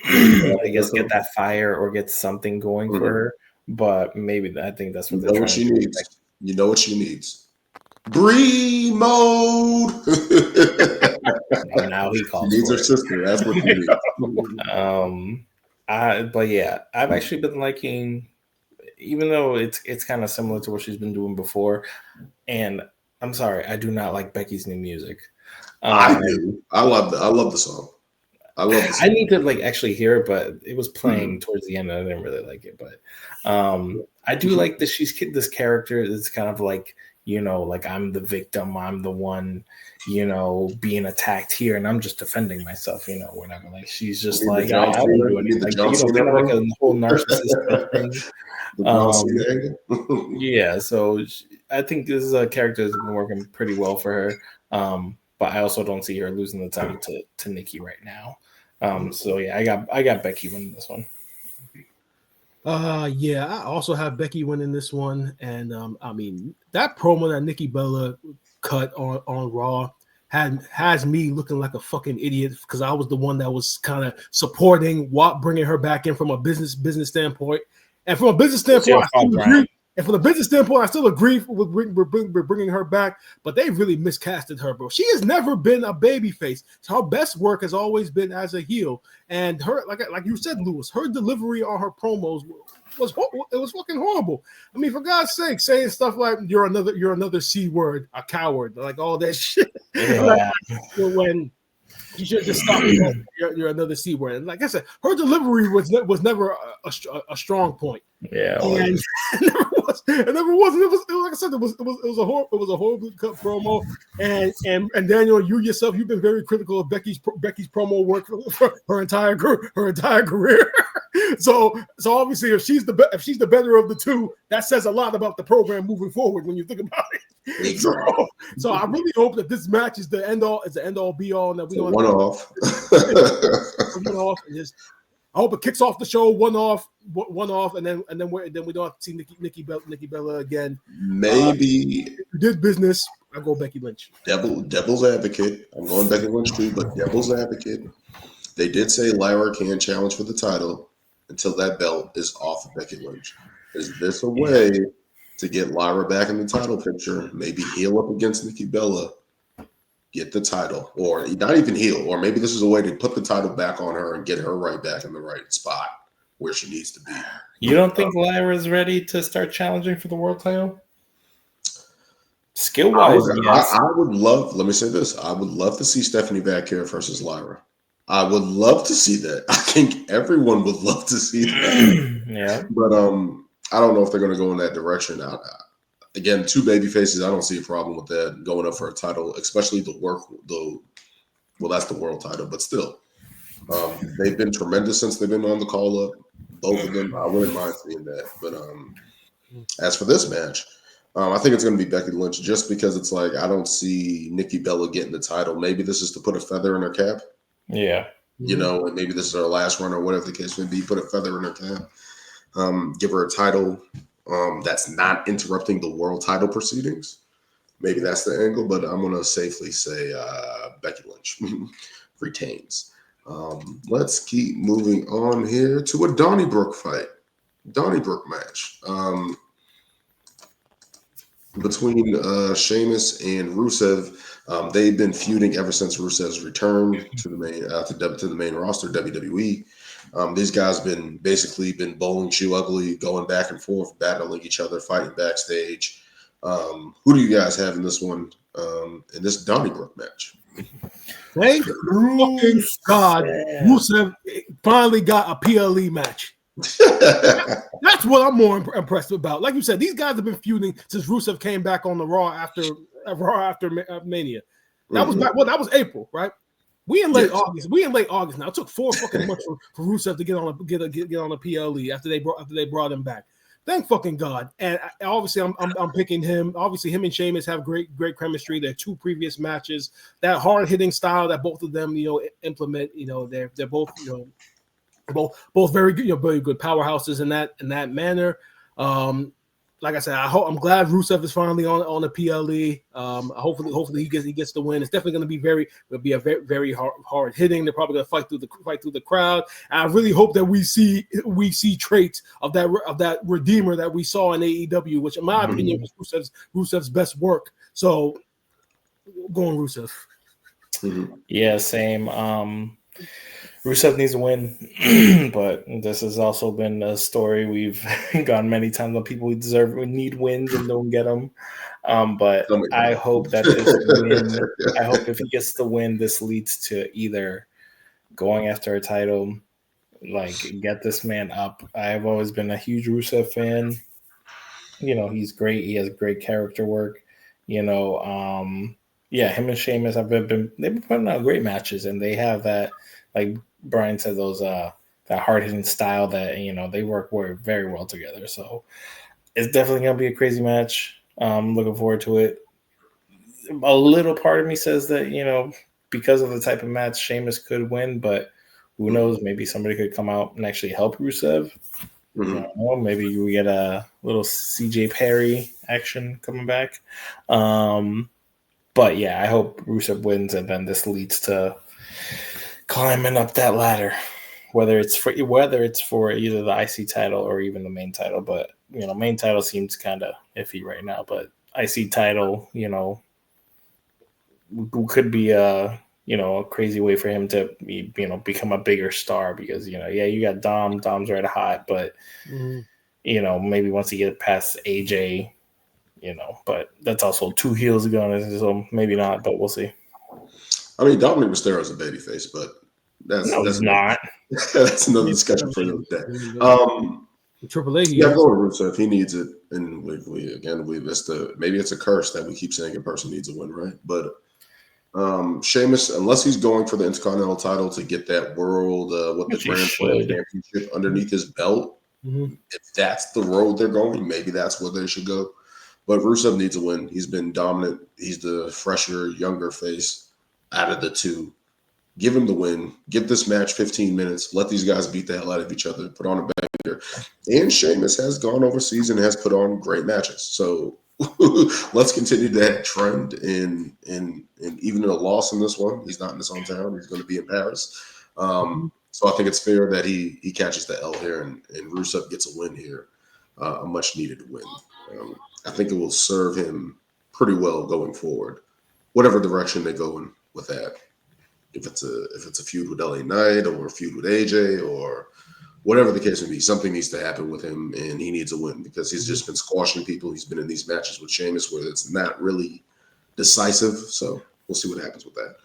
I guess, get that fire or get something going for her. But maybe I think that's what they're trying to do. Needs. You know what she needs. Bree mode. Now he calls. She needs her sister. That's what she needs. But yeah, I've actually been liking, even though it's kind of similar to what she's been doing before. And I'm sorry, I do not like Becky's new music. I do. I love the song. I need to like actually hear it, but it was playing towards the end and I didn't really like it. But I do like that she's this character that's kind of like, you know, like I'm the victim, I'm the one, you know, being attacked here, and I'm just defending myself, you know, whatever. Like she's just like, I don't do anything. Like, you know, kind of like a whole narcissist thing. Yeah, so I think this is a character that's been working pretty well for her. But I also don't see her losing the title to Nikki right now. So yeah, I got Becky winning this one. Yeah, I also have Becky winning this one, and I mean that promo that Nikki Bella cut on Raw has me looking like a fucking idiot because I was the one that was kind of supporting bringing her back in from a business standpoint, and from a business standpoint, I still agree. And from the business standpoint, I still agree with bringing her back, but they really miscasted her, bro. She has never been a babyface. Her best work has always been as a heel, and her, like you said, Lewis, her delivery on her promos was fucking horrible. I mean, for God's sake, saying stuff like "you're another C word, a coward," like all that shit. Yeah. When you should just stop. You're another C word. And like I said, her delivery was never a strong point. Yeah, and it never was. It was like I said, it was a horribly cut promo. And Daniel, you yourself, you've been very critical of Becky's promo work for her entire career. So obviously, if she's the better of the two, that says a lot about the program moving forward when you think about it. So I really hope that this match is the end all be all, and that we don't one off. I hope it kicks off the show one off, and then we don't have to see Nikki Bella again. Maybe did business. I go Becky Lynch. Devil's advocate. I'm going Becky Lynch too, but devil's advocate. They did say Lyra can challenge for the title until that belt is off of Becky Lynch. Is this a way to get Lyra back in the title picture? Maybe heel up against Nikki Bella, get the title, or not even heel, or maybe this is a way to put the title back on her and get her right back in the right spot where she needs to be. You don't think Lyra's ready to start challenging for the world title? Skill-wise, yes. I would love, let me say this, I would love to see Stephanie Vaquer versus Lyra. I would love to see that. I think everyone would love to see that. Yeah. But I don't know if they're going to go in that direction. Again, two baby faces, I don't see a problem with that going up for a title, especially that's the world title, but still. They've been tremendous since they've been on the call up. Both of them, I wouldn't mind seeing that. But as for this match, I think it's going to be Becky Lynch just because it's like I don't see Nikki Bella getting the title. Maybe this is to put a feather in her cap. Yeah. You know, and maybe this is her last run or whatever the case may be. Put a feather in her cap. Give her a title that's not interrupting the world title proceedings. Maybe that's the angle, but I'm going to safely say Becky Lynch retains. Let's keep moving on here to a Donnybrook fight. Donnybrook match. Between Sheamus and Rusev. They've been feuding ever since Rusev's return to the main roster, WWE. These guys been bowling shoe ugly, going back and forth, battling each other, fighting backstage. Who do you guys have in this one? in this Donnybrook match. Thank fucking God, Rusev finally got a PLE match. That's what I'm more impressed about. Like you said, these guys have been feuding since Rusev came back on the Raw after Mania. That was back. Well, that was April, right? We in late August. We in late August now. It took 4 fucking months for Rusev to get on a PLE after they brought him back. Thank fucking God. And obviously, I'm picking him. Obviously, him and Sheamus have great chemistry. Their 2 previous matches, that hard hitting style that both of them implement. They're both both very good, very good powerhouses in that manner. Like I said, I'm glad Rusev is finally on the PLE. Hopefully he gets the win. It's definitely going to be a very hard hitting. They're probably going to fight through the crowd. And I really hope that we see traits of that Redeemer that we saw in AEW, which in my opinion was Rusev's best work. So going Rusev. Yeah, same. Rusev needs to win, but this has also been a story we've gone many times on people who need wins and don't get them. But I hope that this win, I hope if he gets the win, this leads to either going after a title, like get this man up. I've always been a huge Rusev fan. He's great. He has great character work. Him and Sheamus they've been putting out great matches, and they have that, like Brian said, those that hard hitting style that they work very well together. So it's definitely gonna be a crazy match. Looking forward to it. A little part of me says that because of the type of match, Sheamus could win, but who knows? Maybe somebody could come out and actually help Rusev. Maybe we get a little CJ Perry action coming back. But yeah, I hope Rusev wins, and then this leads to climbing up that ladder, whether it's for either the IC title or even the main title. But main title seems kind of iffy right now. But IC title, could be a crazy way for him to become a bigger star, because you got Dom's red hot, but maybe once he gets past AJ, but that's also 2 heels ago, so maybe not, but we'll see. I mean, Dominic Mysterio is a babyface, but that's not. That's another discussion for another day. Triple A, yeah, go to Rusev. He needs it, and maybe it's a curse that we keep saying a person needs a win, right? But Sheamus, unless he's going for the Intercontinental title to get that world, the Grand Slam championship underneath his belt, if that's the road they're going, maybe that's where they should go. But Rusev needs a win. He's been dominant. He's the fresher, younger face out of the 2. Give him the win. Give this match 15 minutes. Let these guys beat the hell out of each other. Put on a banger. And Sheamus has gone overseas and has put on great matches. So let's continue that trend. And even a loss in this one, he's not in his hometown. He's going to be in Paris. So I think it's fair that he catches the L here and Rusev gets a win here, a much needed win. I think it will serve him pretty well going forward, whatever direction they go in with that. If it's a feud with LA Knight or a feud with AJ or whatever the case may be, something needs to happen with him, and he needs a win because he's just been squashing people. He's been in these matches with Sheamus where it's not really decisive. So we'll see what happens with that.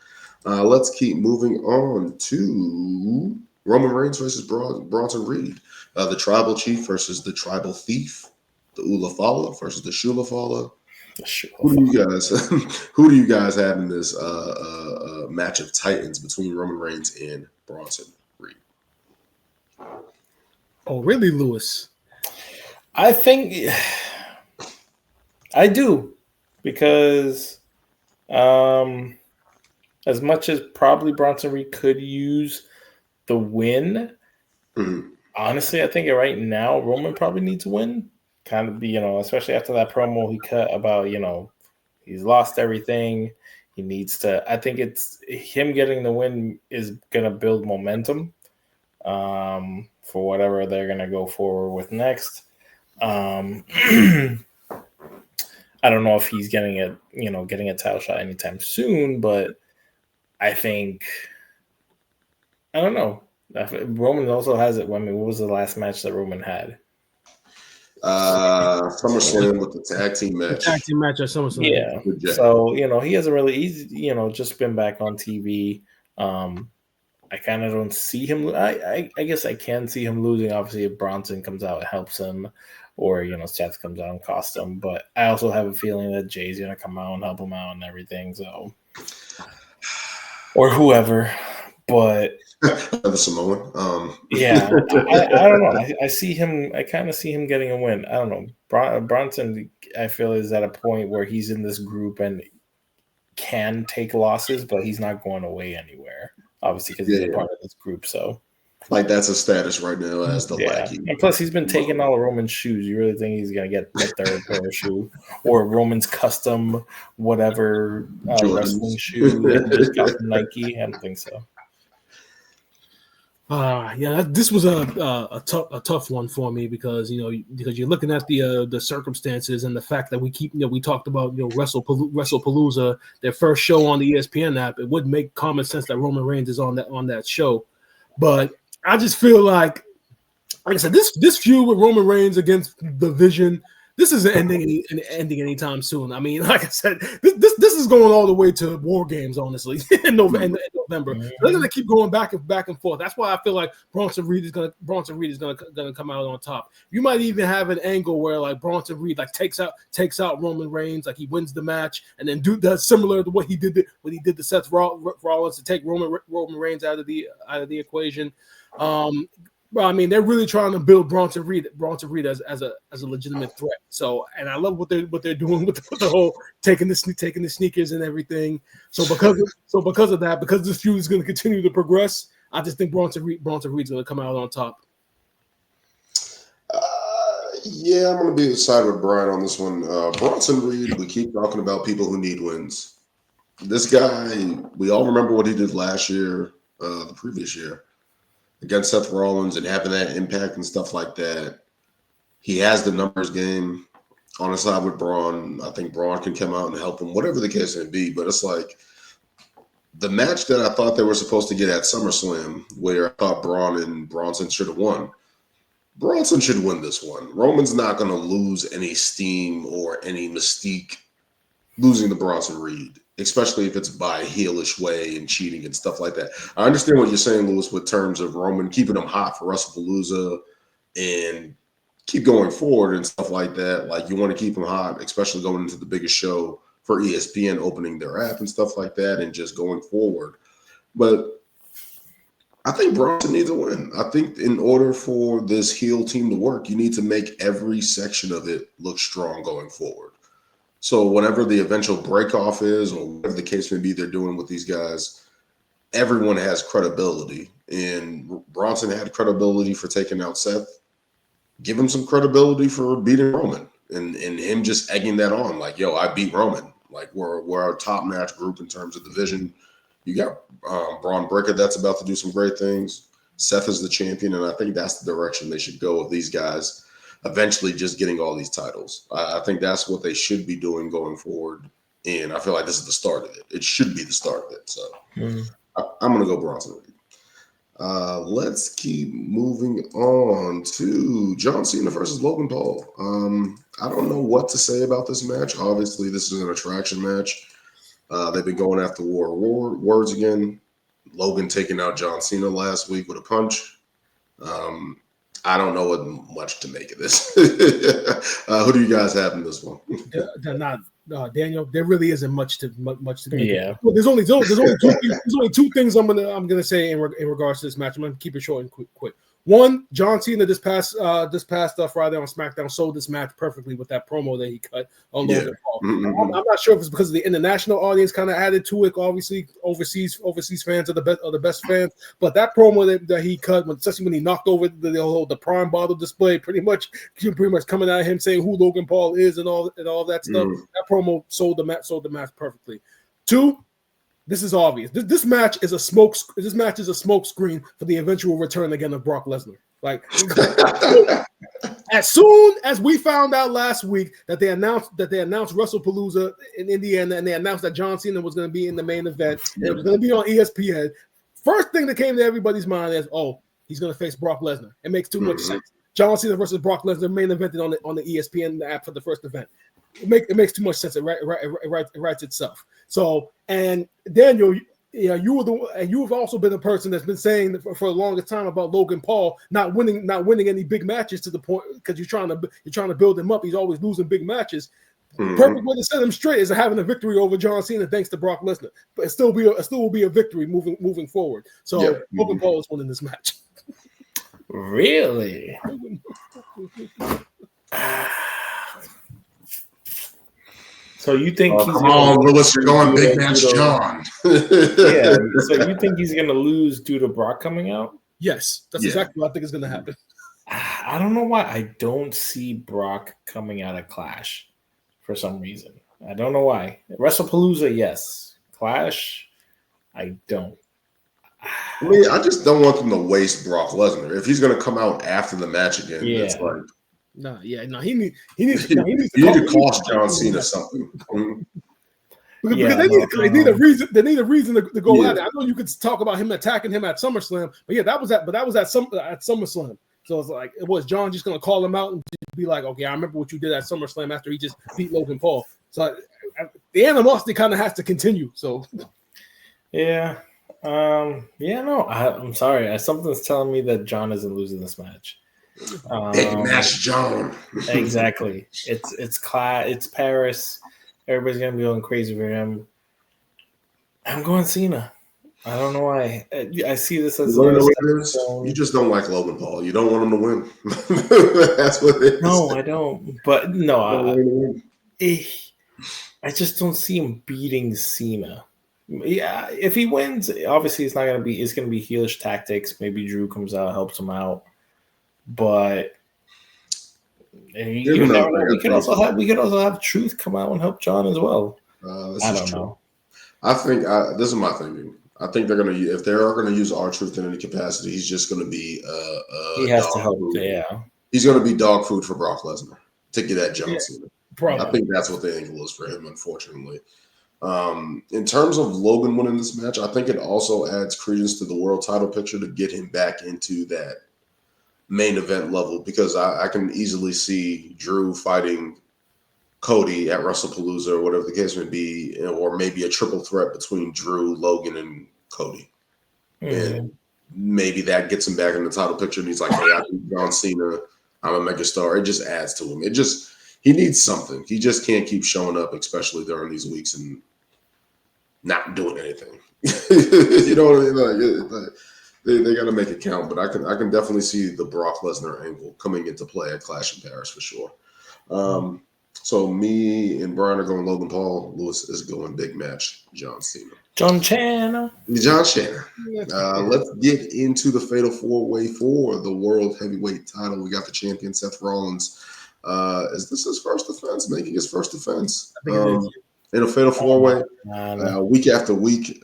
Let's keep moving on to Roman Reigns versus Bronson Reed, the Tribal Chief versus the Tribal Thief, the Ulafala versus the Shulafala. Who do you guys have in this match of titans between Roman Reigns and Bronson Reed? Oh, really, Lewis? I think I do, because as much as probably Bronson Reed could use the win, honestly, I think right now Roman probably needs to win. Kind of be, especially after that promo he cut about, he's lost everything. He needs to, I think it's him getting the win is going to build momentum for whatever they're going to go forward with next. I don't know if he's getting a title shot anytime soon, but I think, I don't know. Roman also has it. I mean, what was the last match that Roman had? SummerSlam with the tag team match. Tag team match at SummerSlam. Yeah. So, he hasn't really, he's, just been back on TV. I kind of don't see him. I guess I can see him losing. Obviously, if Bronson comes out, it helps him, or Seth comes out and costs him. But I also have a feeling that Jay's gonna come out and help him out and everything. So, or whoever. But the Samoan. Yeah, I don't know. I see him. I kind of see him getting a win. I don't know. Bronson, I feel, is at a point where he's in this group and can take losses, but he's not going away anywhere. Obviously, because he's a part of this group. So, that's his status right now as the lackey. And plus, he's been taking all of Roman's shoes. You really think he's gonna get the third pair of shoe or Roman's custom whatever wrestling shoe that just got from Nike? I don't think so. This was a tough one for me because you're looking at the circumstances and the fact that we talked about WrestlePalooza, their first show on the ESPN app. It would make common sense that Roman Reigns is on that show, but I just feel like I said, this feud with Roman Reigns against the Vision, this isn't ending anytime soon. I mean, like I said, this is going all the way to War Games, honestly, in November. Mm-hmm. They're gonna keep going back and forth. That's why I feel like Bronson Reed is gonna come out on top. You might even have an angle where like Bronson Reed takes out Roman Reigns, like he wins the match, and then does similar to what he did to Seth Rollins to take Roman Reigns out of the equation. Well, I mean, they're really trying to build Bronson Reed as a legitimate threat. So, and I love what they're doing with the whole taking the sneakers and everything. So because of that, because this feud is going to continue to progress, I just think Bronson Reed's going to come out on top. I'm going to be side with Brian on this one. Bronson Reed, we keep talking about people who need wins. This guy, we all remember what he did last year, the previous year, against Seth Rollins and having that impact and stuff like that. He has the numbers game on his side with Braun. I think Braun can come out and help him, whatever the case may be. But it's like the match that I thought they were supposed to get at SummerSlam, where I thought Braun and Bronson should have won. Bronson should win this one. Roman's not going to lose any steam or any mystique losing to Bronson Reed, especially if it's by a heelish way and cheating and stuff like that. I understand what you're saying, Lewis, with terms of Roman keeping him hot for WrestlePalooza and keep going forward and stuff like that. Like, you want to keep him hot, especially going into the biggest show for ESPN, opening their app and stuff like that, and just going forward. But I think Bronson needs a win. I think in order for this heel team to work, you need to make every section of it look strong going forward. So whenever the eventual break-off is, or whatever the case may be they're doing with these guys, everyone has credibility. And Bronson had credibility for taking out Seth. Give him some credibility for beating Roman. And him just egging that on. Like, yo, I beat Roman. Like, we're a top-notch group in terms of division. You got Braun Breaker that's about to do some great things. Seth is the champion, and I think that's the direction they should go with these guys. Eventually just getting all these titles. I think that's what they should be doing going forward. And I feel like this is the start of it. It should be the start of it. So I'm going to go Bronson Reed. Let's keep moving on to John Cena versus Logan Paul. I don't know what to say about this match. Obviously, this is an attraction match. They've been going after war words again. Logan taking out John Cena last week with a punch. I don't know what much to make of this. Who do you guys have in this one? Daniel, there really isn't much to make. Yeah. Well, there's only two things I'm gonna say in regards to this match. I'm gonna keep it short and quick. One, John Cena this past Friday on SmackDown sold this match perfectly with that promo that he cut on Logan Paul. Mm-hmm. I'm not sure if it's because of the international audience kind of added to it. Obviously, overseas fans are the best fans. But that promo that he cut, especially when he knocked over the Prime bottle display, pretty much coming at him saying who Logan Paul is and all that stuff. Mm. That promo sold the match perfectly. Two, this is obvious. This match is a smoke screen for the eventual return again of Brock Lesnar. Like, as soon as we found out last week that they announced WrestlePalooza in Indiana, and they announced that John Cena was going to be in the main event, and it was going to be on ESPN. First thing that came to everybody's mind is, oh, he's going to face Brock Lesnar. It makes too much sense. John Cena versus Brock Lesnar main evented on the ESPN app for the first event. It makes too much sense. It writes itself. So, and Daniel, you have also been a person that's been saying for the longest time about Logan Paul not winning any big matches to the point because you're trying to build him up. He's always losing big matches. Mm-hmm. Perfect way to set him straight is having a victory over John Cena thanks to Brock Lesnar. But it still will be a victory moving forward. So Yeah. Logan Paul is winning this match. Really? So you think he's come on, Lewis, you're going big match, John. Yeah. So you think he's gonna lose due to Brock coming out? Yes, that's exactly what I think is going to happen. I don't know why I don't see Brock coming out of Clash for some reason. I don't know why. WrestlePalooza, yes. Clash, I don't. I mean, I just don't want them to waste Brock Lesnar. If he's going to come out after the match again, it's like he needs to cost John Cena something. Because they need a reason. They need a reason to go at it. I know you could talk about him attacking him at SummerSlam, but that was at SummerSlam. So it's like, was John just going to call him out and just be like, okay, I remember what you did at SummerSlam after he just beat Logan Paul. So the animosity kind of has to continue. So I'm sorry. Something's telling me that John isn't losing this match. Big match, John. Exactly. It's Paris. Everybody's gonna be going crazy for him. I'm going Cena. I don't know why. I see this as you just don't like Logan Paul. You don't want him to win. That's what it is. No, I don't. But no, I just don't see him beating Cena. Yeah, if he wins, obviously it's gonna be heelish tactics. Maybe Drew comes out, helps him out. But we could also have Truth come out and help John as well. I don't know. I think this is my thinking. I think if they are gonna use R-Truth in any capacity, he's just gonna be he has to help. Yeah, he's gonna be dog food for Brock Lesnar to get at John Cena. Probably. I think that's what the angle is for him, unfortunately. In terms of Logan winning this match, I think it also adds credence to the world title picture to get him back into that main event level, because I can easily see Drew fighting Cody at WrestlePalooza or whatever the case may be, or maybe a triple threat between Drew, Logan, and Cody. Mm-hmm. And maybe that gets him back in the title picture, and he's like, hey, I beat John Cena. I'm a megastar. It just adds to him. He needs something. He just can't keep showing up, especially during these weeks, and not doing anything. You know what I mean? They got to make it count, but I can definitely see the Brock Lesnar angle coming into play at Clash in Paris for sure. So me and Brian are going Logan Paul. Lewis is going big match John Cena. John Cena. Let's get into the fatal four-way for the World Heavyweight title. We got the champion Seth Rollins. Is this his first defense? Making his first defense in a fatal four-way, week after week,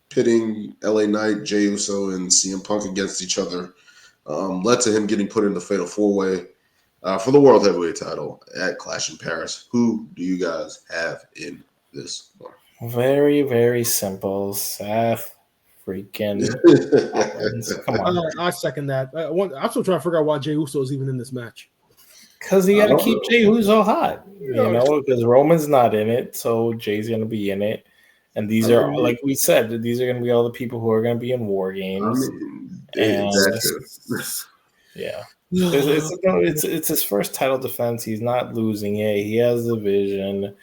pitting LA Knight, Jey Uso, and CM Punk against each other, led to him getting put in the fatal four-way for the World Heavyweight title at Clash in Paris. Who do you guys have in this one? Very, very simple. Seth freaking Come on. I second that. I'm still trying to figure out why Jey Uso is even in this match. Because he got to keep Jey Uso hot. Because Roman's not in it, so Jay's going to be in it. And these are, like we said, these are going to be all the people who are going to be in War Games. It's his first title defense. He's not losing it. He has the vision.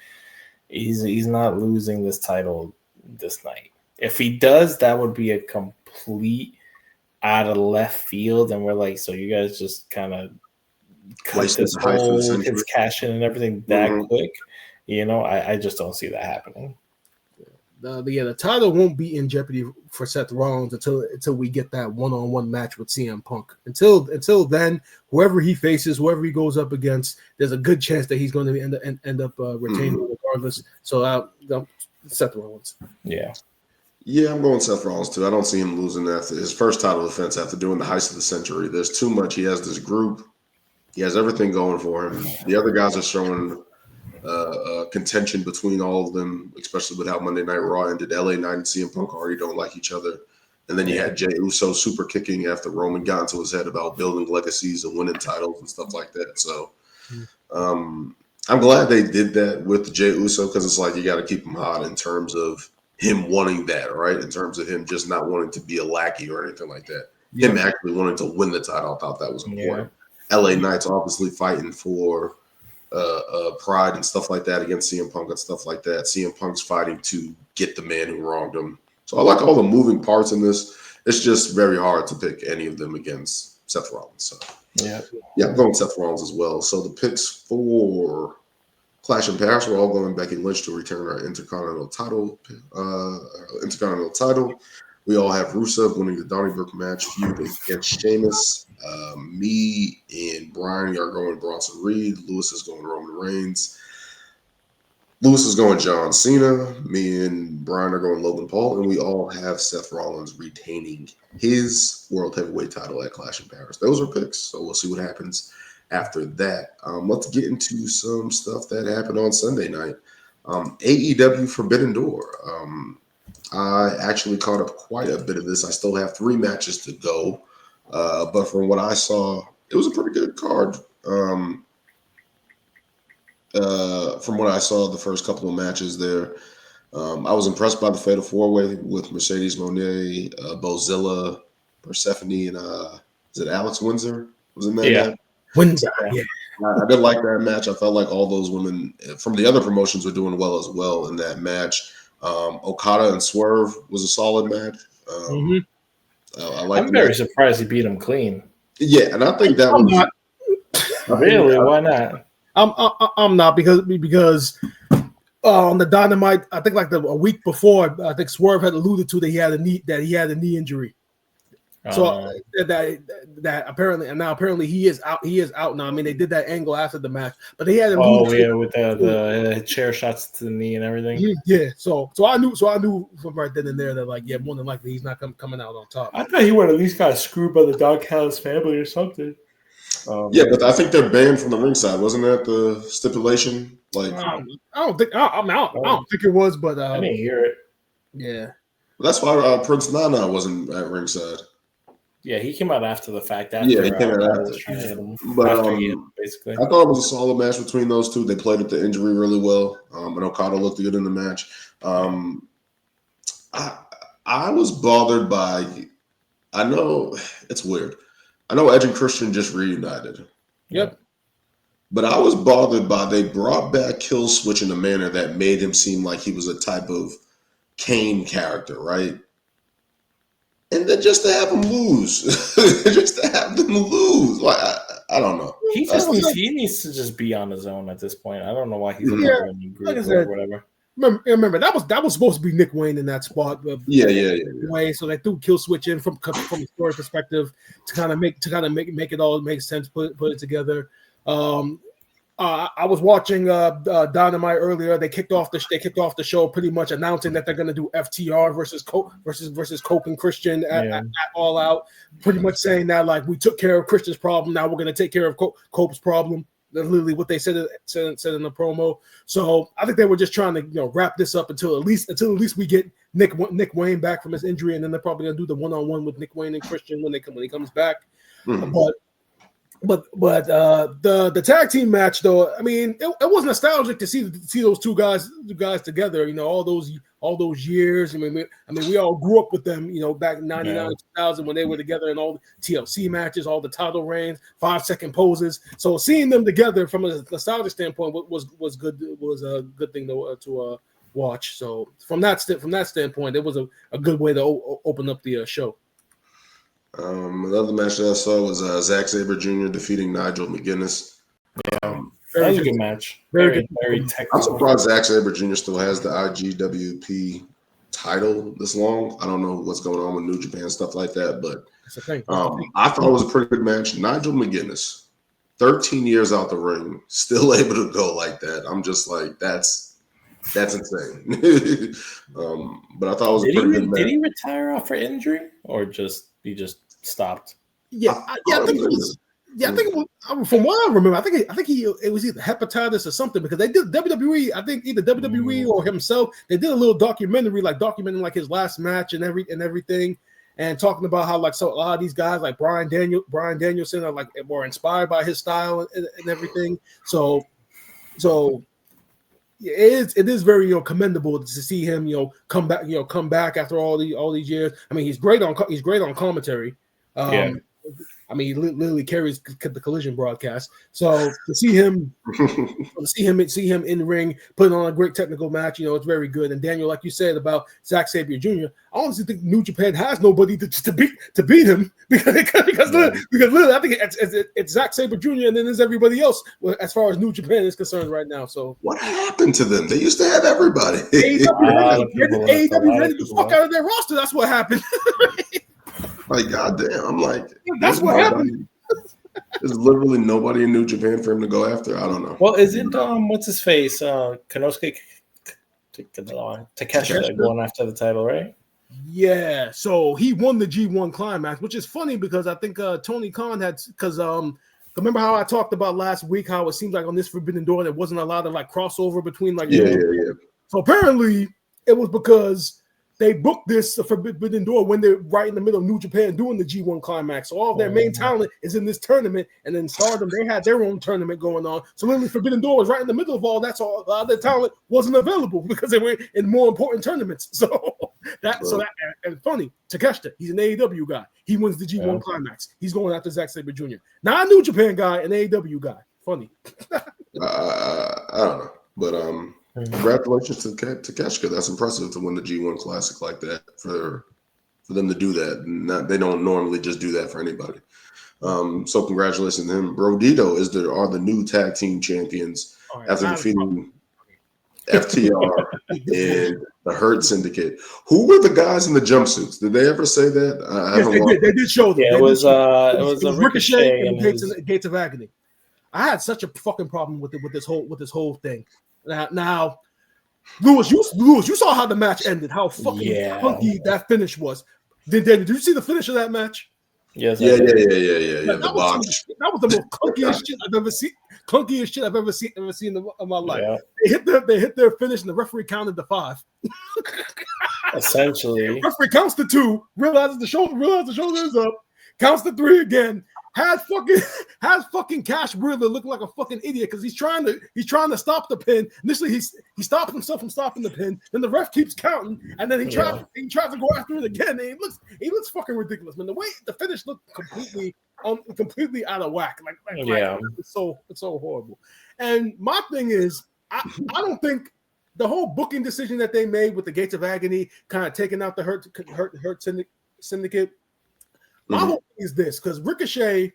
He's not losing this title this night. If he does, that would be a complete out of left field. And we're like, so you guys just kind of cut this whole his cash in and everything that quick. I just don't see that happening. The title won't be in jeopardy for Seth Rollins until we get that one-on-one match with CM Punk. Until then, whoever he faces, whoever he goes up against, there's a good chance that he's going to end up retaining regardless. So Seth Rollins. Yeah, I'm going Seth Rollins too. I don't see him losing after his first title defense after doing the heist of the century. There's too much. He has this group. He has everything going for him. The other guys are showing contention between all of them, especially with how Monday Night Raw ended. LA Knight and CM Punk already don't like each other. And then you had Jey Uso super kicking after Roman got into his head about building legacies and winning titles and stuff like that. So I'm glad they did that with Jey Uso because it's like you got to keep him hot in terms of him wanting that, right? In terms of him just not wanting to be a lackey or anything like that. Him actually wanting to win the title, I thought that was important. LA Knight's obviously fighting for pride and stuff like that against CM Punk and stuff like that. CM Punk's fighting to get the man who wronged him. So I like all the moving parts in this. It's just very hard to pick any of them against Seth Rollins. So I'm going with Seth Rollins as well. So the picks for Clash in Paris, we're all going Becky Lynch to return our Intercontinental title. We all have Rusev winning the Donnybrook match feud against Sheamus. Me and Brian are going Bronson Reed. Lewis is going Roman Reigns. Lewis is going John Cena. Me and Brian are going Logan Paul. And we all have Seth Rollins retaining his World Heavyweight title at Clash in Paris. Those are picks. So we'll see what happens after that. Let's get into some stuff that happened on Sunday night. AEW Forbidden Door. I actually caught up quite a bit of this. I still have 3 matches to go. But from what I saw, it was a pretty good card. From what I saw, the first couple of matches there, I was impressed by the Fatal 4-Way with Mercedes Moné, Bozilla, Persephone, and is it Alex Windsor? Was in that match? Windsor, I did like that match. I felt like all those women from the other promotions were doing well as well in that match. Okada and Swerve was a solid match. I'm very surprised he beat him clean. Yeah, and I think that was really why not? I'm not because on the Dynamite, I think like a week before, I think Swerve had alluded to that he had a knee injury. So that apparently he is out. He is out now. I mean, they did that angle after the match, but they had him. With the chair shots to the knee and everything. Yeah. So I knew from right then and there that more than likely he's not coming out on top. I thought he would at least got screwed by the Doghouse family or something. But I think they're banned from the ringside. Wasn't that the stipulation? Like, I don't think it was, but I didn't hear it. Yeah, that's why Prince Nana wasn't at ringside. Yeah, he came out after the fact. He came out after. But basically, I thought it was a solid match between those two. They played at the injury really well, and Okada looked good in the match. I was bothered by. I know it's weird. I know Edge and Christian just reunited. Yep. But I was bothered by they brought back Kill Switch in a manner that made him seem like he was a type of Kane character, right? And then just to have him lose. Like, I don't know. He needs to just be on his own at this point. I don't know why he's in the group or whatever. Remember that was supposed to be Nick Wayne in that spot. Yeah. So they threw Kill Switch in from a story perspective to kind of make it all make sense, put it together. I was watching Dynamite earlier. They kicked off the show pretty much announcing that they're going to do FTR versus Cope and Christian at All Out. Pretty much saying that like we took care of Christian's problem, now we're going to take care of Cope's problem. That's literally what they said in the promo. So I think they were just trying to wrap this up until at least we get Nick Wayne back from his injury, and then they're probably gonna do the 1-on-1 with Nick Wayne and Christian when he comes back. Mm-hmm. But the tag team match though, I mean, it was nostalgic to see those two guys together. All those years. I mean, we all grew up with them. Back in 99, 2000 when they were together in all the TLC matches, all the title reigns, 5-second poses. So seeing them together from a nostalgic standpoint was good. Was a good thing to watch. So from that standpoint, it was a good way to open up the show. Another match that I saw was Zack Sabre Jr. defeating Nigel McGuinness. That was a good match. Very technical. I'm surprised Zack Sabre Jr. still has the IGWP title this long. I don't know what's going on with New Japan, stuff like that, but I thought it was a pretty good match. Nigel McGuinness, 13 years out the ring, still able to go like that. I'm just like, that's insane. But I thought it was a pretty good match. Did he retire off for injury or he just stopped? I think it was. Yeah, I think it was, from what I remember, I think it was either hepatitis or something because they did WWE. I think either WWE or himself. They did a little documentary, like documenting like his last match and everything. and talking about how like so a lot of these guys like Brian Danielson are like more inspired by his style and everything. So it is very commendable to see him come back after all these years. I mean, he's great on commentary. I mean, he literally carries the Collision broadcast. So to see him in the ring, putting on a great technical match, it's very good. And Daniel, like you said about Zack Sabre Jr., I honestly think New Japan has nobody to beat him because literally I think it's Zack Sabre Jr. and then there's everybody else as far as New Japan is concerned right now. So what happened to them? They used to have everybody. AEW ready the fuck out of their roster. That's what happened. Like, goddamn, I'm like, that's what happened. There's literally nobody in New Japan for him to go after. I don't know. Well, is it what's his face? Konosuke Takeshita going after the title, right? Yeah. So he won the G1 Climax, which is funny because I think Tony Khan had remember how I talked about last week how it seems like on this Forbidden Door there wasn't a lot of like crossover between like yeah. So apparently it was because they booked this Forbidden Door when they're right in the middle of New Japan doing the G1 Climax. So all of their main talent is in this tournament, and then Stardom, they had their own tournament going on. So literally Forbidden Door was right in the middle of all that, so a lot of their talent wasn't available because they were in more important tournaments. So and funny, Takeshita, he's an AEW guy. He wins the G1 Climax. He's going after Zack Sabre Jr. Not a New Japan guy, an AEW guy. Funny. I don't know, but congratulations to Takeshita. That's impressive to win the G1 Classic like that for them to do that. They don't normally just do that for anybody. So congratulations to him. Brodito are the new tag team champions after defeating FTR and the Hurt Syndicate. Who were the guys in the jumpsuits? Did they ever say that? Yes, they did show them. Yeah, it was a Ricochet and Gates of Agony. I had such a fucking problem with this whole thing. Now, Lewis, you saw how the match ended. How fucking funky that finish was. Did you see the finish of that match? Yes. Yeah. That was the most clunkiest shit I've ever seen. Clunkiest shit I've ever seen in my life. Yeah. They hit their finish, and the referee counted to 5. Essentially, the referee counts to 2, realizes the shoulder is up, counts to 3 again. Has fucking Cash Wheeler looking like a fucking idiot because he's trying to stop the pin. Initially, he stopped himself from stopping the pin. Then the ref keeps counting, and then he tries to go after it again. And he looks fucking ridiculous, man. The way the finish looked completely out of whack. It's so horrible. And my thing is, I don't think the whole booking decision that they made with the Gates of Agony kind of taking out the Hurt Syndicate. My whole thing is this, because Ricochet,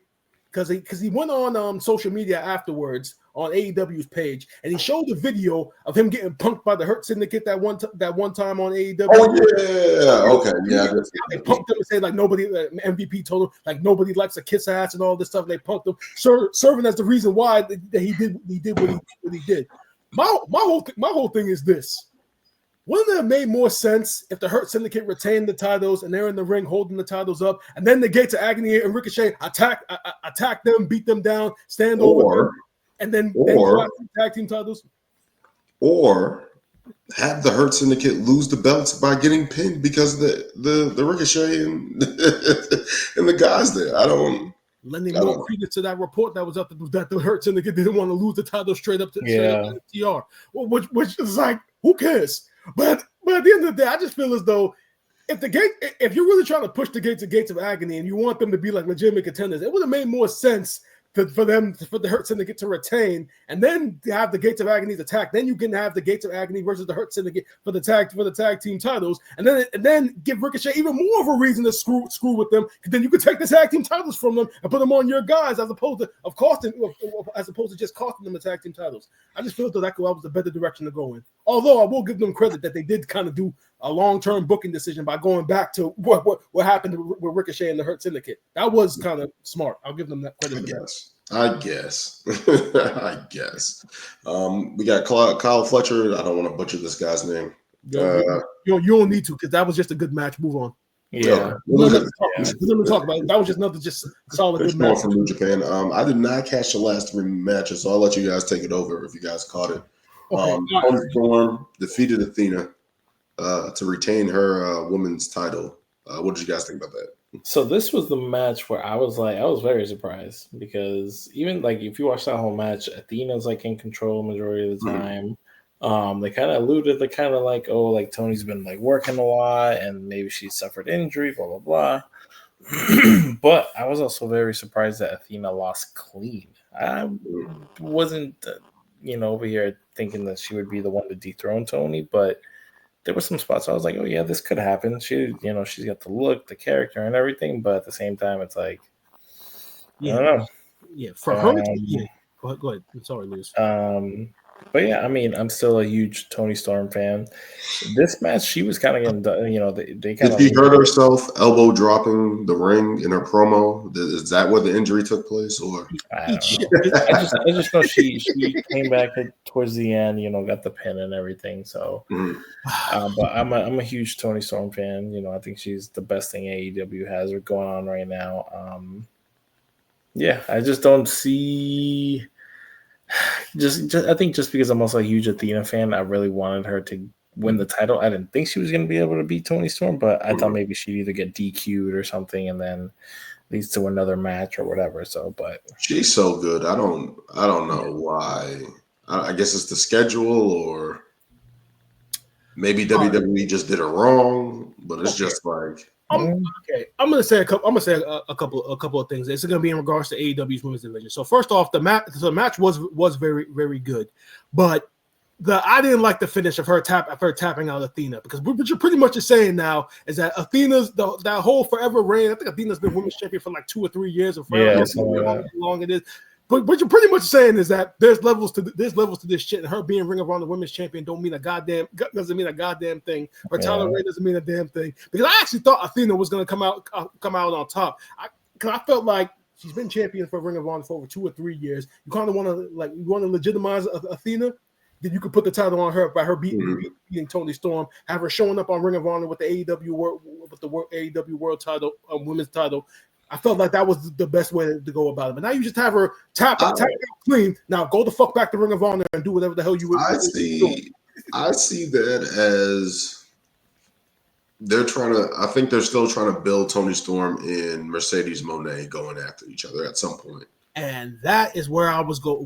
because he went on social media afterwards on AEW's page, and he showed the video of him getting punked by the Hurt Syndicate that one time on AEW. Oh yeah, okay, yeah. They punked him and said like nobody, MVP told him like nobody likes to kiss ass and all this stuff. And they punked him, serving as the reason why that he did what he did. My whole thing is this. Wouldn't it have made more sense if the Hurt Syndicate retained the titles and they're in the ring holding the titles up, and then the Gates of Agony and Ricochet attack them, beat them down, stand over them, and then go after the tag team titles? Or have the Hurt Syndicate lose the belts by getting pinned because the Ricochet and the guys there. Lending more credence to that report that was up that the Hurt Syndicate didn't want to lose the title straight up to TR. Well, which is like, who cares? But at the end of the day, I just feel as though if you're really trying to push the Gates of Agony and you want them to be like legitimate contenders, it would have made more sense for the Hurt Syndicate to retain and then to have the Gates of Agony's attack. Then you can have the Gates of Agony versus the Hurt Syndicate for the tag team titles, and then give Ricochet even more of a reason to screw with them. Then you could take the tag team titles from them and put them on your guys as opposed to just costing them the tag team titles. I just feel that was the better direction to go in. Although I will give them credit that they did kind of do a long-term booking decision by going back to what happened with Ricochet and the Hurt Syndicate. That was kind of smart. I'll give them that credit. I guess. We got Kyle Fletcher. I don't want to butcher this guy's name. You don't need to, because that was just a good match. Move on. Yeah. Let me talk about it. That was just another solid good match from New Japan. I did not catch the last 3 matches, so I'll let you guys take it over if you guys caught it. Storm defeated Athena to retain her women's title What did you guys think about that? So this was the match where I was very surprised because even like if you watch that whole match, Athena's like in control majority of the time. They kind of alluded, they kind of like, oh, like Tony's been like working a lot and maybe she suffered injury, blah blah blah. But I was also very surprised that Athena lost clean. I wasn't, over here thinking that she would be the one to dethrone Tony, but there were some spots I was like, oh yeah, this could happen. She's got the look, the character, and everything, but at the same time, it's like, I don't know. Yeah, for her, yeah. Go ahead. I'm sorry, Lewis. But yeah, I mean, I'm still a huge Tony Storm fan. This match, she was kind of getting, they kind of. Did she hurt herself elbow dropping the ring in her promo? Is that where the injury took place, or? I don't know. I just know she came back towards the end, got the pin and everything. So, but I'm a huge Tony Storm fan. I think she's the best thing AEW has going on right now. Yeah, I just don't see. Just I think just because I'm also a huge Athena fan, I really wanted her to win the title. I didn't think she was going to be able to beat Tony Storm, but I thought maybe she'd either get DQ'd or something, and then leads to another match or whatever. So, but she's so good. I don't know why. I guess it's the schedule, or maybe WWE just did it wrong. But it's just like. Okay, I'm gonna say a couple of things. It's gonna be in regards to AEW's women's division. So first off, the match was very, very good, but I didn't like the finish of her tapping out Athena, because what you're pretty much saying now is that Athena's that whole forever reign. I think Athena's been women's champion for like 2 or 3 years, or forever, how long it is. But what you're pretty much saying is that there's levels to this shit, and her being Ring of Honor Women's Champion doesn't mean a goddamn thing. Or Tyler Ray doesn't mean a damn thing. Because I actually thought Athena was going to come out on top. Because I felt like she's been champion for Ring of Honor for over 2 or 3 years. You kind of want to legitimize Athena. Then you could put the title on her by her beating Tony Storm, have her showing up on Ring of Honor with the AEW World title, women's title. I felt like that was the best way to go about it. But now you just have her tap out clean. Now go the fuck back to Ring of Honor and do whatever the hell you would. I see that as they're trying to. I think they're still trying to build Tony Storm and Mercedes Moné going after each other at some point. And that is where I was going.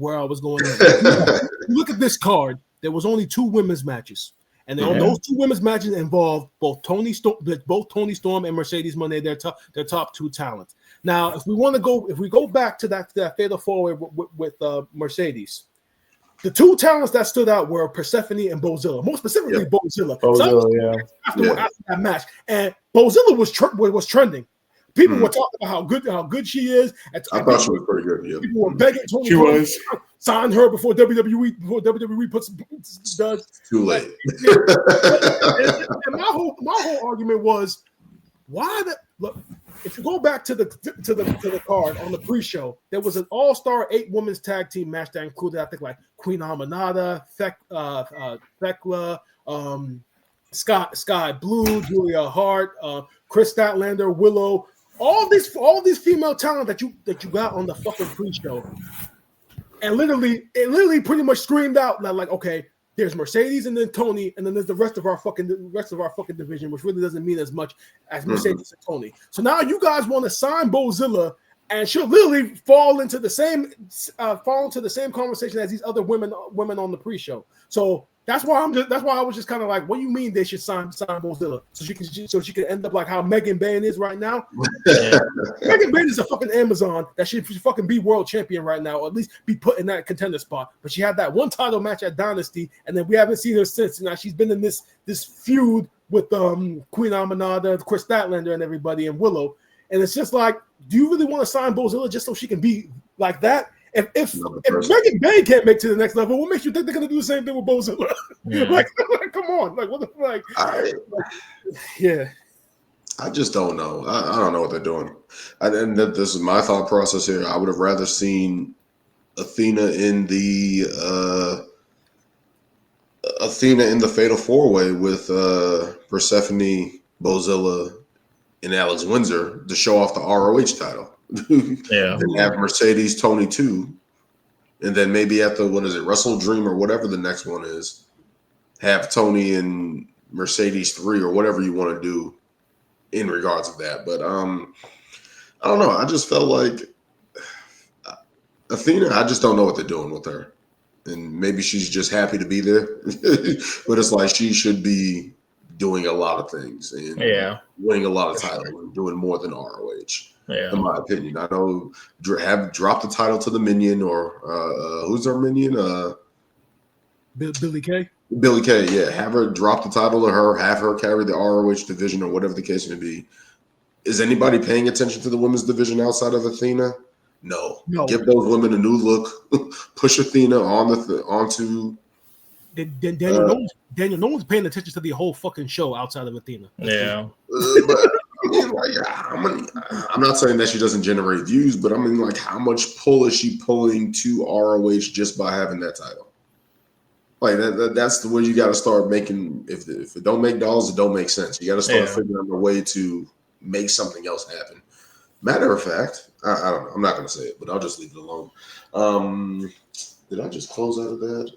Look at this card. There was only 2 women's matches. And those 2 women's matches involved both Tony Storm and Mercedes Moné, their top 2 talents. Now, if we go back to that fatal 4-way with Mercedes, the 2 talents that stood out were Persephone and Bozilla. Most specifically, Bozilla. After that match, and Bozilla was trending. People were talking about how good she is. I thought she was pretty good. Yeah. People were begging Tony to sign her before WWE puts does. Too late. And my whole argument was, why look, if you go back to the card on the pre-show, there was an all-star 8-women's tag team match that included, I think, like Queen Amanada, Thekla, Sky Blue, Julia Hart, Chris Statlander, Willow. All these female talent that you got on the fucking pre-show, and it literally pretty much screamed out like, okay, there's Mercedes and then Tony, and then there's the rest of our fucking division, which really doesn't mean as much as Mercedes and Tony. So now you guys want to sign Bozilla, and she'll literally fall into the same conversation as these other women on the pre-show. So that's why I was just kind of like, what do you mean they should sign Bozilla so she can end up like how Megan Bain is right now? Megan Bain is a fucking Amazon that should fucking be world champion right now, or at least be put in that contender spot. But she had that one title match at Dynasty, and then we haven't seen her since. Now she's been in this feud with Queen Amanada, Chris Statlander, and everybody, and Willow. And it's just like, do you really want to sign Bozilla just so she can be like that? If Megan Bain can't make to the next level, what makes you think they're gonna do the same thing with Bozilla? Yeah. like, come on, like what the like? Yeah. I just don't know. I don't know what they're doing. And this is my thought process here. I would have rather seen Athena in the Fatal 4-Way with Persephone, Bozilla, and Alex Windsor to show off the ROH title. And have Mercedes Tony 2, and then maybe at the Wrestle Dream or whatever the next one is, have Tony and Mercedes 3 or whatever you want to do, in regards to that. But I don't know. I just felt like Athena, I just don't know what they're doing with her. And maybe she's just happy to be there. But it's like she should be doing a lot of things and winning a lot of titles and doing more than ROH. In my opinion. I know have dropped the title to the Minion or who's our Minion? Billy Kay. Billy Kay, yeah. Have her drop the title to her, have her carry the ROH division or whatever the case may be. Is anybody paying attention to the women's division outside of Athena? No. Give those women a new look. Push Athena onto. Daniel, no one's paying attention to the whole fucking show outside of Athena. Yeah. But I mean, I'm not saying that she doesn't generate views, but I mean, like, how much pull is she pulling to ROH just by having that title? Like that's the way you got to start making. If it don't make dollars, it don't make sense. You got to start figuring out a way to make something else happen. Matter of fact, I don't know. I'm not going to say it, but I'll just leave it alone. Did I just close out of that?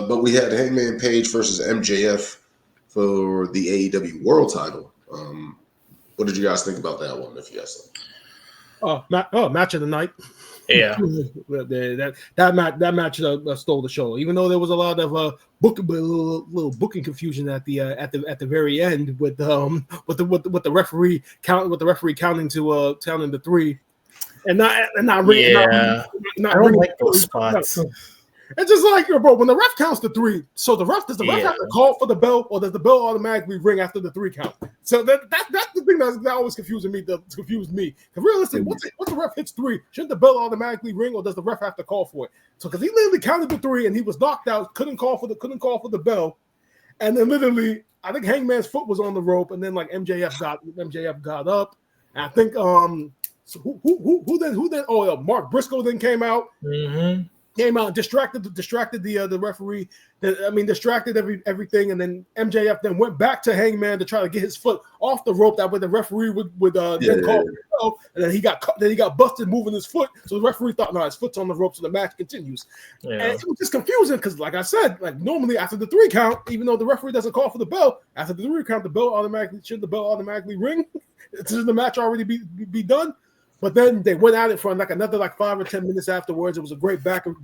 But we had Hangman Page versus MJF for the AEW World Title. What did you guys think about that one? If you guys, match of the night. Yeah, that match stole the show. Even though there was a lot of little booking confusion at the very end with the referee counting to 3, and not really. I don't like those spots. It's just like, bro, when the ref counts to 3, so does the ref have to call for the bell, or does the bell automatically ring after the 3 count? So that's the thing that always confused me. Because realistically, once the ref hits 3, shouldn't the bell automatically ring, or does the ref have to call for it? So because he literally counted to 3 and he was knocked out, couldn't call for the bell, and then literally I think Hangman's foot was on the rope, and then like MJF got up, and I think so who then? Oh, Mark Briscoe then came out. Mm-hmm. Came out and distracted the referee. Distracted everything, and then MJF then went back to Hangman to try to get his foot off the rope. That way the referee would then call the bell, and then he got busted moving his foot. So the referee thought, no, his foot's on the rope, so the match continues. Yeah. And it was just confusing because, like I said, like normally after the 3 count, even though the referee doesn't call for the bell, after the 3 count, the bell automatically ring? Should the match already be done? But then they went at it for another 5 or 10 minutes afterwards. It was a great back and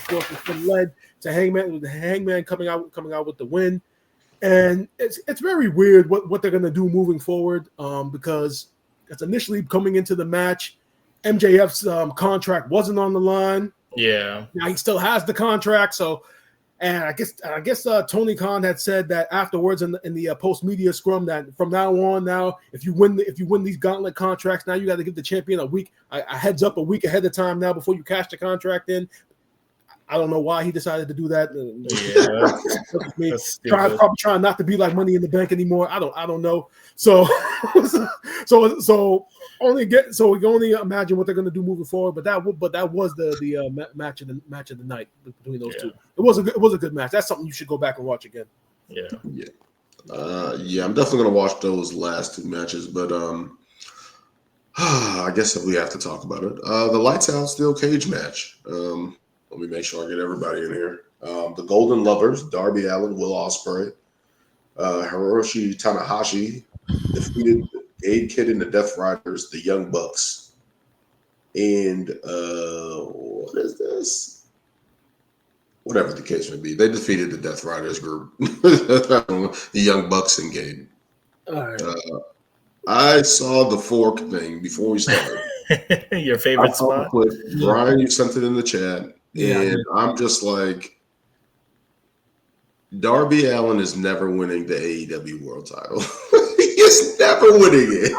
forth, which led to Hangman coming out with the win. And it's very weird what they're gonna do moving forward, because it's initially coming into the match, MJF's contract wasn't on the line. Yeah. Now he still has the contract, so. And I guess Tony Khan had said that afterwards in the post media scrum that from now on, if you win these gauntlet contracts, now you got to give the champion a heads up a week ahead of time now before you cash the contract in. I don't know why he decided to do that. Yeah, probably trying not to be like Money in the Bank anymore. I don't know. So we can only imagine what they're going to do moving forward. But that was the match of the night between those two. It was a good match. That's something you should go back and watch again. Yeah. I'm definitely going to watch those last 2 matches. But I guess we have to talk about it. The Lights Out Steel Cage match. Let me make sure I get everybody in here. The Golden Lovers, Darby Allin, Will Ospreay, Hiroshi Tanahashi defeated Aid Kid and the Death Riders, the Young Bucks. And what is this? Whatever the case may be, they defeated the Death Riders group, the Young Bucks in game. All right. I saw the fork thing before we started. Your favorite spot? Brian, you sent it in the chat. Yeah, and I'm just like, Darby Allin is never winning the AEW World Title. He is never winning it.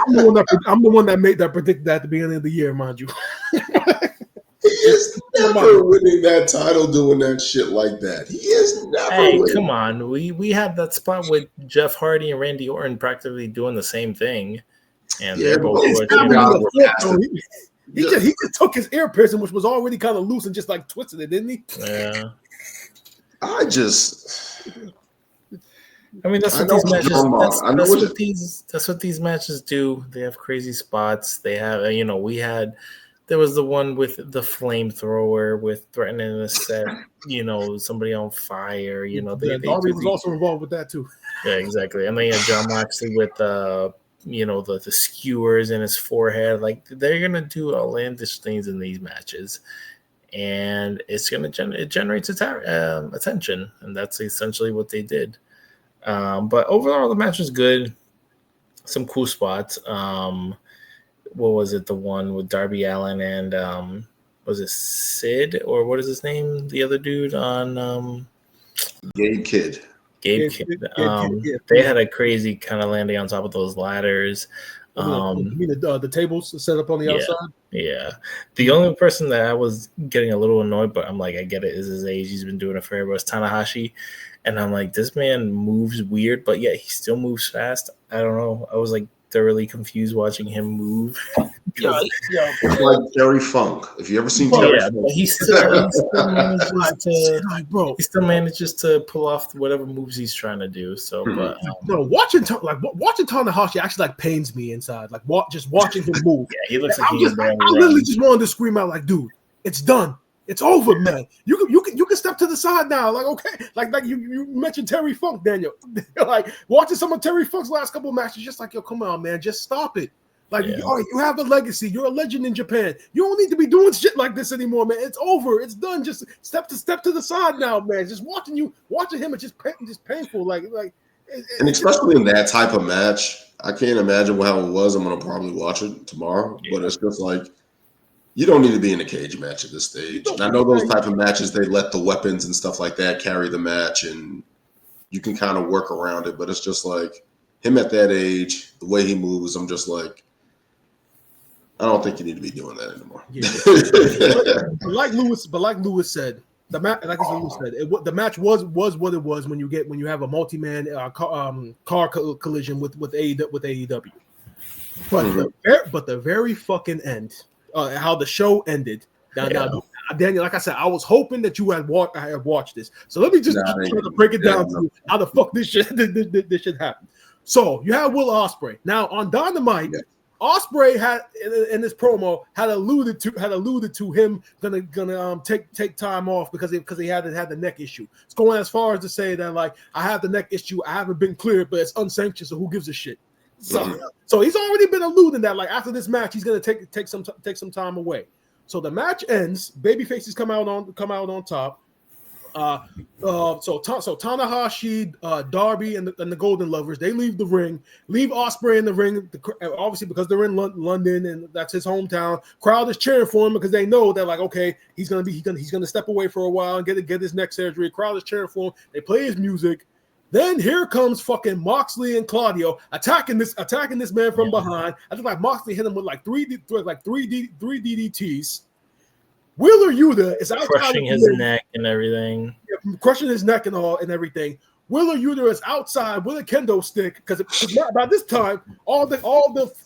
I'm the one that made that predict that at the beginning of the year, mind you. He is never winning that title doing that shit like that. He is never winning. Come on. We had that spot with Jeff Hardy and Randy Orton practically doing the same thing. And they're both He just took his ear piercing, which was already kind of loose, and just like twisted it, didn't he? Yeah. I mean, that's what these matches do. They have crazy spots. They have, there was the one with the flamethrower with threatening to set, somebody on fire. Darby was also involved with that too. Yeah, exactly. And then John Moxley with the skewers in his forehead. Like, they're gonna do outlandish things in these matches, and it's gonna it generates attention, and that's essentially what they did. But overall, the match was good. Some cool spots. What was it? The one with Darby Allin and was it Sid, or what is his name? The other dude on Gabe Kidd. Gabe Kidd. They had a crazy kind of landing on top of those ladders. You mean the tables set up on the outside? Yeah. The only person that I was getting a little annoyed, but I'm like, I get it, is his age. He's been doing it forever. Was Tanahashi. And I'm like, this man moves weird, but yet he still moves fast. I don't know. I was like thoroughly confused watching him move. It's like Terry Funk. If you ever seen Terry Funk, but he still manages to pull off whatever moves he's trying to do. So, but watching Tanahashi actually like pains me inside. Like just watching him move. Yeah, he looks like I literally just wanted to scream out like, dude, it's done. It's over, man. You can step to the side now. Like, okay, like you mentioned Terry Funk, Daniel. Like watching some of Terry Funk's last couple of matches, just like, yo, come on, man, just stop it. Like, all right, you have a legacy. You're a legend in Japan. You don't need to be doing shit like this anymore, man. It's over. It's done. Just step to the side now, man. Just watching him, it's just painful. And especially in that type of match, I can't imagine how it was. I'm gonna probably watch it tomorrow, but it's just like, you don't need to be in a cage match at this stage. And I know those type of matches, they let the weapons and stuff like that carry the match, and you can kind of work around it. But it's just like him at that age, the way he moves, I'm just like, I don't think you need to be doing that anymore. Yeah. but like Lewis said, the match, the match was what it was when you have a multi-man car collision with AEW. But the very fucking end. How the show ended. Now, Daniel, like I said, I was hoping that you had watched this. So let me just try to break it down to you how the fuck this shit happened. So you have Will Ospreay. Now on Dynamite, Ospreay had in this promo had alluded to him gonna take time off because he had the neck issue. It's going as far as to say that, like, I have the neck issue, I haven't been cleared, but it's unsanctioned, so who gives a shit? So he's already been alluding that, like, after this match, he's gonna take some time away. So the match ends. Babyfaces come out on top. So Tanahashi, Darby, and the Golden Lovers, they leave the ring, leave Ospreay in the ring. Obviously, because they're in London and that's his hometown. Crowd is cheering for him because they know that, like, okay, he's gonna step away for a while and get his neck surgery. Crowd is cheering for him. They play his music. Then here comes fucking Moxley and Claudio attacking this man from behind. I think like Moxley hit him with like three DDTs. Wheeler Yuta is outside, crushing his neck and everything. Crushing his neck and everything. Wheeler Yuta is outside with a kendo stick because by this time all the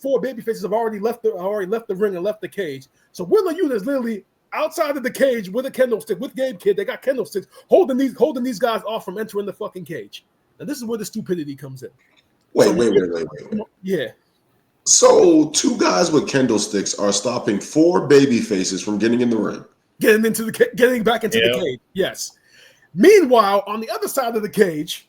four babyfaces have already left the ring and left the cage. So Wheeler Yuta is literally outside of the cage with a kendo stick with Gabe Kidd. They got kendo sticks holding these guys off from entering the fucking cage. And this is where the stupidity comes in. Wait. Yeah. So 2 guys with kendo sticks are stopping 4 baby faces from getting in the ring. Getting back into the cage. Yes. Meanwhile, on the other side of the cage,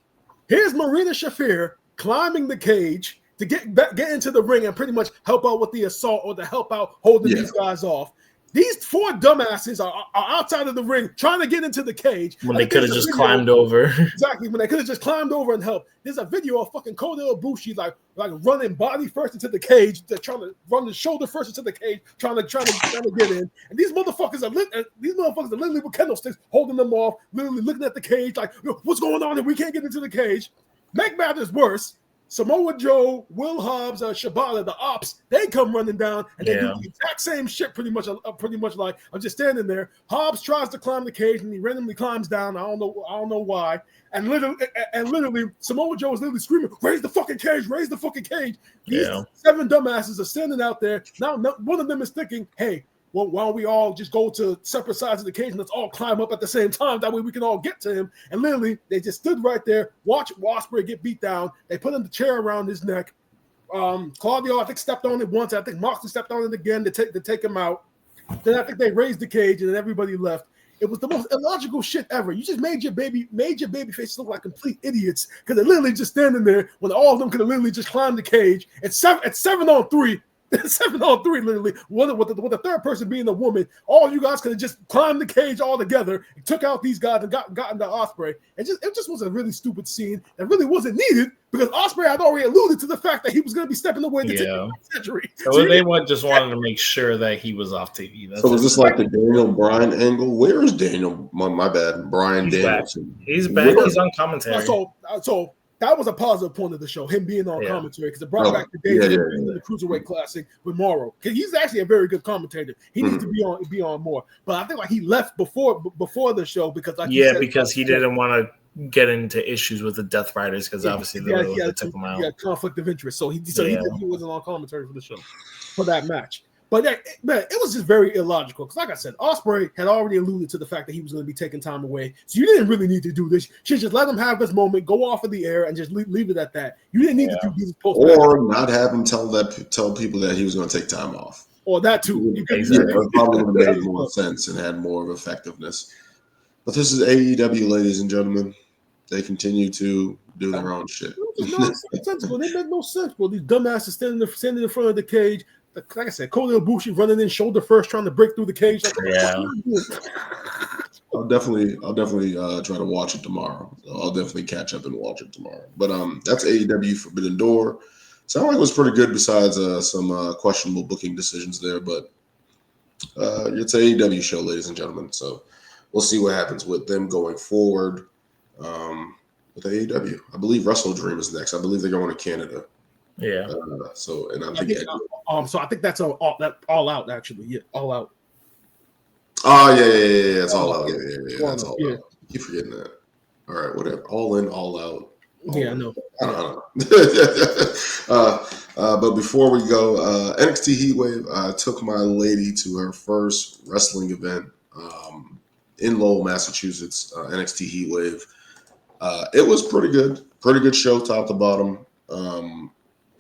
here's Marina Shafir climbing the cage to get into the ring and pretty much help out with the assault or to help out holding these guys off. These 4 dumbasses are outside of the ring trying to get into the cage. When they could have just climbed over. Exactly. When they could have just climbed over and helped. There's a video of fucking Kota Ibushi like running body first into the cage. They're trying to run the shoulder first into the cage, trying to get in. And these motherfuckers are literally with kendo sticks holding them off, literally looking at the cage like, what's going on? And we can't get into the cage. Make matters worse, Samoa Joe, Will Hobbs, Shibata, the Ops, they come running down and they do the exact same shit pretty much like I'm just standing there. Hobbs tries to climb the cage and he randomly climbs down. I don't know why. And literally Samoa Joe is literally screaming, raise the fucking cage, raise the fucking cage. These 7 dumbasses are standing out there. Now one of them is thinking, hey, well, why don't we all just go to separate sides of the cage and let's all climb up at the same time? That way we can all get to him. And literally, they just stood right there, watch Ospreay get beat down. They put him the chair around his neck. Claudio, I think, stepped on it once. I think Moxley stepped on it again to take him out. Then I think they raised the cage and then everybody left. It was the most illogical shit ever. You just made your baby faces look like complete idiots because they're literally just standing there when all of them could have literally just climbed the cage. At 7-on-3, 7-on-3, literally. With the third person being a woman, all you guys could have just climbed the cage all together, and took out these guys and gotten the Ospreay. It just was a really stupid scene that really wasn't needed because Ospreay had already alluded to the fact that he was going to be stepping away to take the century. So they just wanted to make sure that he was off TV. So was this like the Daniel Bryan angle? Where is Daniel? My bad, Bryan Danielson. He's back. He's on commentary. So that was a positive point of the show, him being on commentary, because it brought back the days of him being in the Cruiserweight Classic with Morrow. Because he's actually a very good commentator. He needs to be on more. But I think like he left before the show because because he didn't want to get into issues with the Death Riders because obviously they took him out. He had conflict of interest, so he wasn't on commentary for the show for that match. But man, it was just very illogical because, like I said, Ospreay had already alluded to the fact that he was going to be taking time away. So you didn't really need to do this. You should just let him have this moment, go off of the air, and just leave it at that. You didn't need to do these post or not have him tell people that he was going to take time off. Or that too. Exactly. That probably would have made more sense and had more of effectiveness. But this is AEW, ladies and gentlemen. They continue to do their own shit. It was nonsensical. They make no sense. Well, these dumbasses standing in front of the cage. Like I said, Kota Ibushi running in shoulder first, trying to break through the cage. I'll definitely try to watch it tomorrow. I'll definitely catch up and watch it tomorrow. But that's AEW Forbidden Door. Sounded like it was pretty good besides some questionable booking decisions there. But it's an AEW show, ladies and gentlemen. So we'll see what happens with them going forward with AEW. I believe Wrestle Dream is next. I believe they're going to Canada. Yeah. So I think that's all out actually. Yeah, all out. Oh yeah. It's all out. Yeah. That's all out. Keep forgetting that. All right, whatever. All in, all out. I know. I don't know. But before we go, NXT Heatwave, I took my lady to her first wrestling event in Lowell, Massachusetts. NXT Heatwave. It was pretty good show, top to bottom.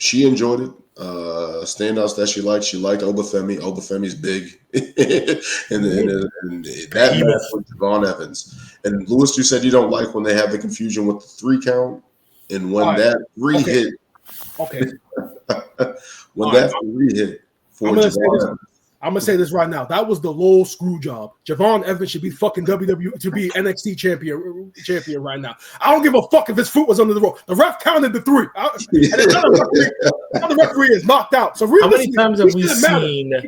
She enjoyed it. Standouts that she liked Obafemi. Obafemi's big. and that match with Javon Evans. And Lewis, you said you don't like when they have the confusion with the 3 count. And when that 3 hit. Okay. When that 3 hit for Javon Evans. I'm gonna say this right now. That was the Lowell screw job. Javon Evans should be fucking WWE to be NXT champion right now. I don't give a fuck if his foot was under the rope. The ref counted the 3. The referee is knocked out. So how many times have we seen a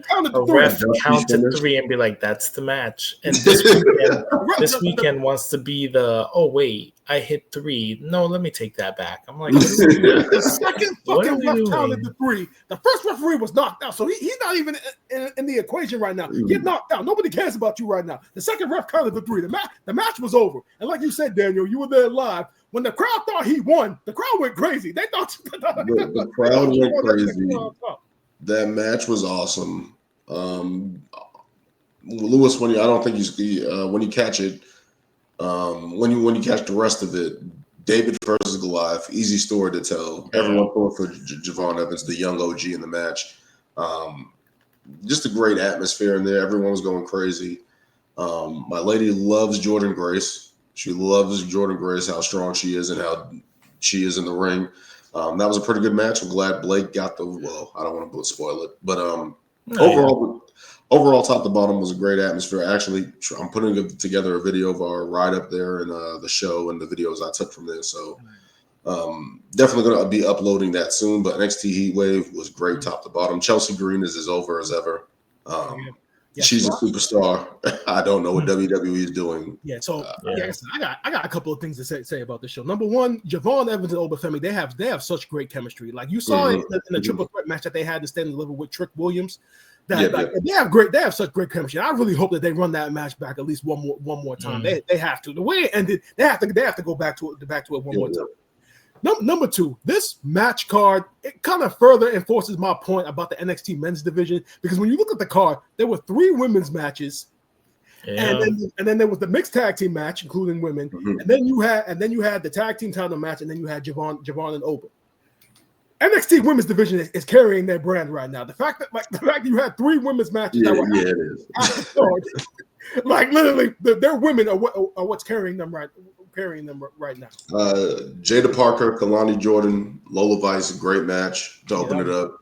ref count to 3 and be like, "That's the match"? And this weekend wants to be the wait, I hit 3. No, let me take that back. I'm like, the second fucking ref counted the 3. The first referee was knocked out, so he's not even in the equation right now. Get knocked out. Nobody cares about you right now. The second ref counted the 3. The match was over. And like you said, Daniel, you were there live. When the crowd thought he won, the crowd went crazy. They thought the crowd went crazy. That match was awesome. Lewis, when you catch it, when you catch the rest of it, David versus Goliath, easy story to tell. Everyone thought for Javon Evans, the young OG in the match. Just a great atmosphere in there. Everyone was going crazy. My lady loves Jordan Grace. She loves Jordan Grace, how strong she is and how she is in the ring. That was a pretty good match. I'm glad Blake got I don't want to spoil it. But overall, top to bottom was a great atmosphere. Actually, I'm putting together a video of our ride up there and the show and the videos I took from there. So definitely going to be uploading that soon. But NXT Heatwave was great, top to bottom. Chelsea Green is as over as ever. She's a superstar. I don't know what WWE is doing. Yeah, so I got a couple of things to say about this show. Number one, Javon Evans and Obafemi, they have such great chemistry. Like you saw in the triple threat match that they had to stand and deliver with Trick Williams. They have such great chemistry. I really hope that they run that match back at least one more time. They have to. The way it ended, they have to go back to it one more time. Number two, this match card, it kind of further enforces my point about the NXT men's division, because when you look at the card, there were 3 women's matches, and then there was the mixed tag team match, including women, and then you had the tag team title match, and then you had Javon and Oba. NXT women's division is carrying their brand right now. The fact that you had 3 women's matches that were Like literally, their women are what's carrying them right now. Jada Parker, Kalani Jordan, Lola Vice, great match to open it up.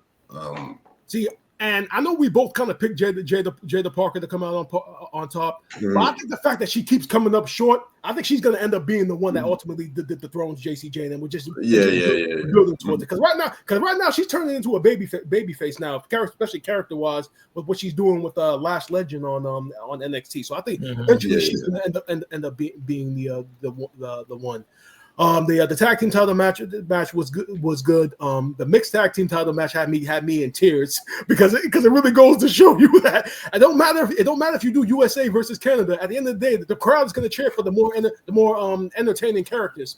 See, and I know we both kind of picked Jada Parker to come out on top, but I think the fact that she keeps coming up short, I think she's going to end up being the one that ultimately dethrones JCJ, and we're just building towards it. Because right now she's turning into a baby face now, especially character wise with what she's doing with Lash Legend on NXT. So I think eventually she's going to end up being the one. The tag team title match was good. The mixed tag team title match had me in tears because it really goes to show you that it don't matter if you do USA versus Canada. At the end of the day, the crowd is going to cheer for the more entertaining characters.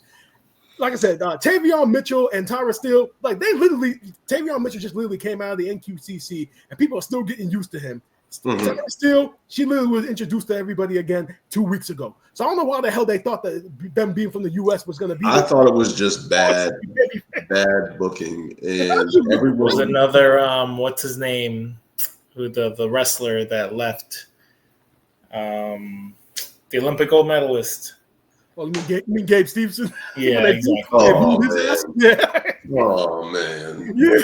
Like I said, Tavion Mitchell and Tyra Steele, like Tavion Mitchell just literally came out of the NQCC and people are still getting used to him. Still, she literally was introduced to everybody again 2 weeks ago. So I don't know why the hell they thought that them being from the U.S. was going to be. I thought it was just bad booking. And everyone was another what's his name? Who the wrestler that left? The Olympic gold medalist. Oh, you mean Gabe Stevenson? Yeah, exactly. Oh man. Yeah.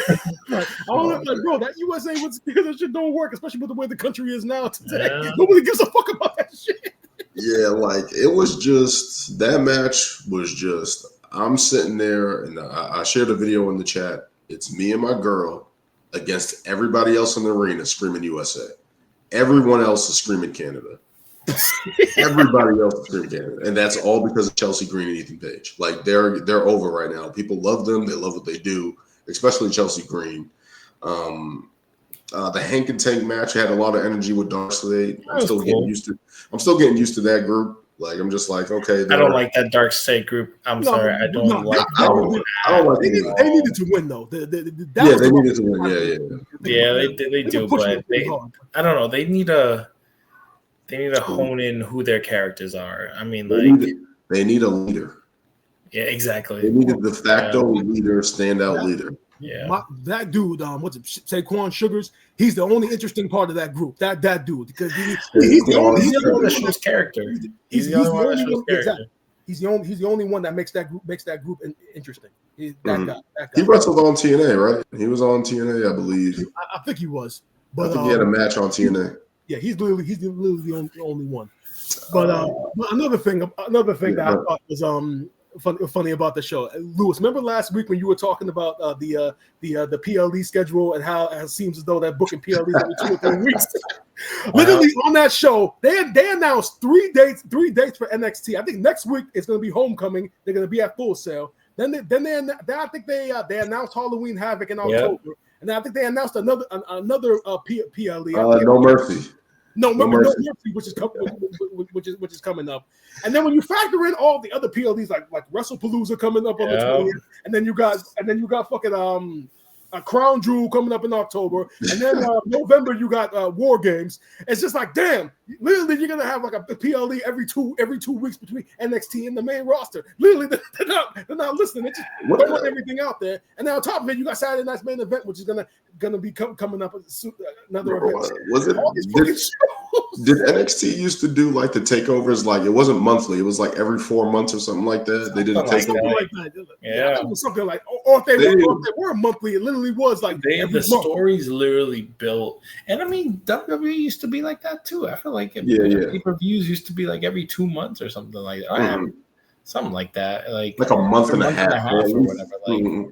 I don't know, bro. That USA that shit don't work, especially with the way the country is now today. Yeah. Nobody gives a fuck about that shit. Yeah, like it was just that match was just. I'm sitting there and I shared a video in the chat. It's me and my girl against everybody else in the arena screaming USA. Everyone else is screaming Canada. Everybody else is screaming Canada, and that's all because of Chelsea Green and Ethan Page. Like they're over right now. People love them. They love what they do, especially Chelsea Green. The Hank and Tank match had a lot of energy with Dark Slade. I'm still getting used to that group. Like I'm just like, okay. I don't like that Dark Slade group. I don't like it. They needed to win though. They needed to win. Yeah, they do, but I don't know. They need to hone in who their characters are. I mean, they need a leader. Yeah, exactly. They need a de facto leader, standout leader. Yeah, that dude, what's it, Saquon Sugars? He's the only interesting part of that group. That dude, because he's the only one that shows character. He's the only one that shows character. Exactly. He's the only one that makes that group interesting. That guy. He wrestled on TNA, right? He was on TNA, I believe. I think he was. But I think he had a match on TNA. Yeah, he's literally the only one. But another thing that I thought was funny about the show, Lewis. Remember last week when you were talking about the PLE schedule and how it seems as though they're booking PLEs every 2 or 3 weeks. Literally on that show, they announced three dates for NXT. I think next week it's going to be Homecoming. They're going to be at Full Sail. Then I think they announced Halloween Havoc in October. Yep. And I think they announced another PLE. No Mercy. No Mercy, which is coming up. And then when you factor in all the other PLEs like WrestlePalooza coming up on the 20th, and then you got fucking Crown Jewel coming up in October, and then November you got War Games. It's just like, damn, literally you're gonna have like a PLE every two weeks between NXT and the main roster. Literally, they're not listening. They just put everything out there, and then on top of it, you got Saturday Night's Main Event, which is gonna be coming up another event. Was it? Did NXT used to do like the takeovers? Like it wasn't monthly; it was like every 4 months or something like that. They did a takeover. Like that. Yeah, something like, or if they were monthly, it literally was like the stories literally built. And I mean, WWE used to be like that too. I feel like pay-per-views used to be like every 2 months or something like that. Something like that, like a month and a half or whatever. Like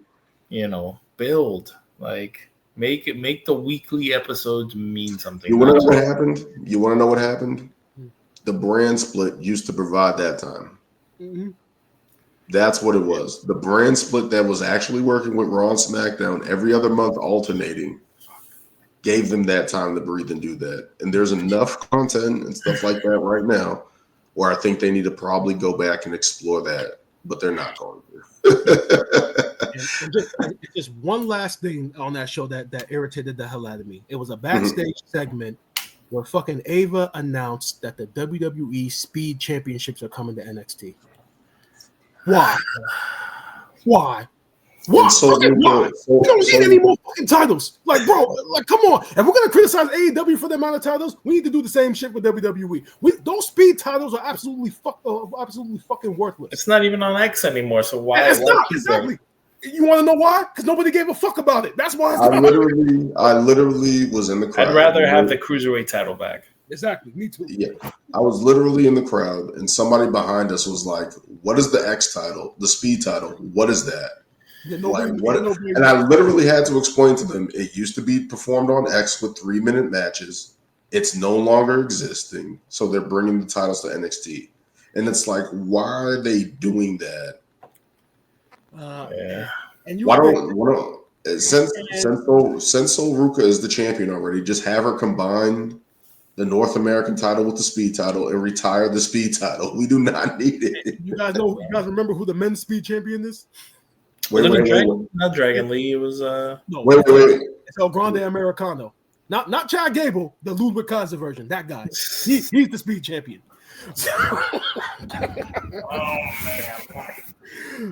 build like. Make the weekly episodes mean something. You want to know what happened? The brand split used to provide that time. Mm-hmm. That's what it was. The brand split that was actually working with Raw and SmackDown every other month alternating gave them that time to breathe and do that. And there's enough content and stuff like that right now where I think they need to probably go back and explore that, but they're not going to. And just one last thing on that show that irritated the hell out of me. It was a backstage segment where fucking Ava announced that the WWE Speed Championships are coming to NXT. Why? Why? We don't need any more fucking titles. Like, bro, like, come on. If we're gonna criticize AEW for the amount of titles, we need to do the same shit with WWE. Those speed titles are absolutely fucking worthless. It's not even on X anymore, so why? It's not exactly. You want to know why? Because nobody gave a fuck about it. That's why. I literally was in the crowd. I'd rather have the cruiserweight title back. Exactly. Me too. Yeah, I was literally in the crowd, and somebody behind us was like, "What is the X title? The speed title? What is that?" Yeah, And I literally had to explain to them, it used to be performed on X with 3-minute matches. It's no longer existing, so they're bringing the titles to NXT, and it's like, why are they doing that? Yeah. And Why don't since Sol Ruka is the champion already, just have her combine the North American title with the speed title and retire the speed title. We do not need it. You guys remember who the men's speed champion is? Wait. Not Dragon Lee. It was No. Wait. It's El Grande Americano. Not Chad Gable, the Ludwig Kaiser version. That guy. He's the speed champion. oh man.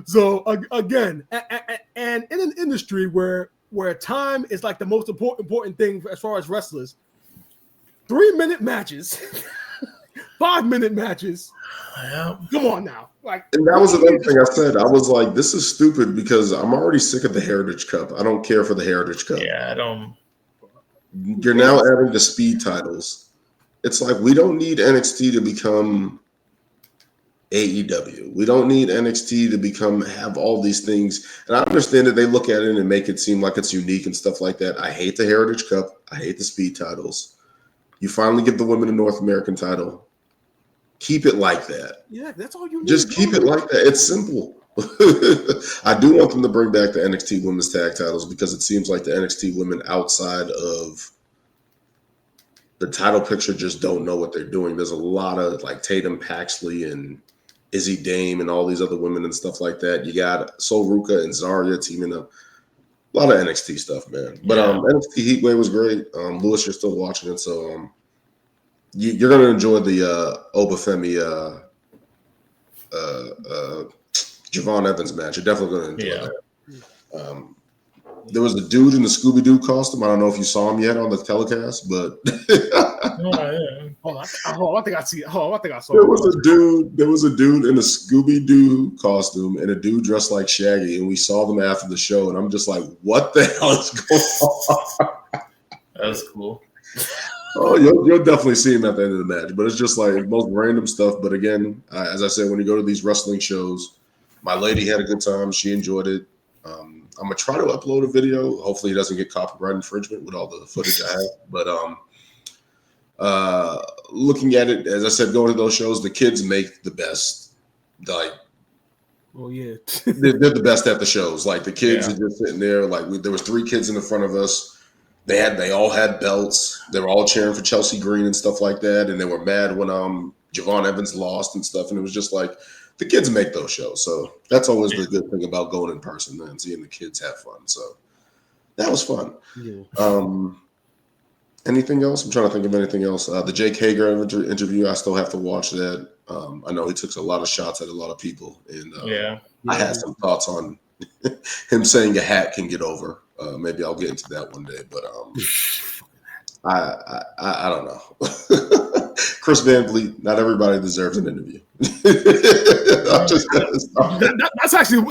So again, and in an industry where time is like the most important thing as far as wrestlers, 3-minute matches, 5-minute matches. Yeah. Come on now, like. And that was another thing I said. I was like, this is stupid because I'm already sick of the Heritage Cup. I don't care for the Heritage Cup. Yeah, I don't. You're now adding the speed titles. It's like we don't need NXT to become AEW. We don't need NXT to have all these things. And I understand that they look at it and make it seem like it's unique and stuff like that. I hate the Heritage Cup. I hate the speed titles. You finally give the women a North American title. Keep it like that. Yeah, that's all you need. Just keep it like that. It's simple. I do want them to bring back the NXT women's tag titles because it seems like the NXT women outside of the title picture just don't know what they're doing. There's a lot of like Tatum Paxley and Izzy Dame and all these other women and stuff like that. You got Sol Ruka and Zarya teaming up. A lot of NXT stuff, man. But NXT Heatwave was great. Lewis, you're still watching it, so you're gonna enjoy the Obafemi Javon Evans match. You're definitely gonna enjoy that. There was a dude in the Scooby-Doo costume. I don't know if you saw him yet on the telecast, but I think I saw. There was a dude in a Scooby-Doo costume and a dude dressed like Shaggy, and we saw them after the show, and I'm just like, what the hell is going on? That was cool. Oh, you'll definitely see him at the end of the match, but it's just like most random stuff. But again, as I said, when you go to these wrestling shows, my lady had a good time. She enjoyed it. I'm gonna try to upload a video. Hopefully, it doesn't get copyright infringement with all the footage I have. But looking at it, as I said, going to those shows, the kids make the best. Like, oh yeah, they're the best at the shows. Like the kids are just sitting there. Like there was 3 kids in the front of us. They all had belts. They were all cheering for Chelsea Green and stuff like that. And they were mad when Javon Evans lost and stuff. And it was just like, the kids make those shows. So that's always the good thing about going in person and seeing the kids have fun. So that was fun. Yeah. Anything else? I'm trying to think of anything else. The Jake Hager interview, I still have to watch that. I know he took a lot of shots at a lot of people. And I had some thoughts on him saying a hat can get over. Maybe I'll get into that one day. But I don't know. Chris Van Vliet, not everybody deserves an interview. That's actually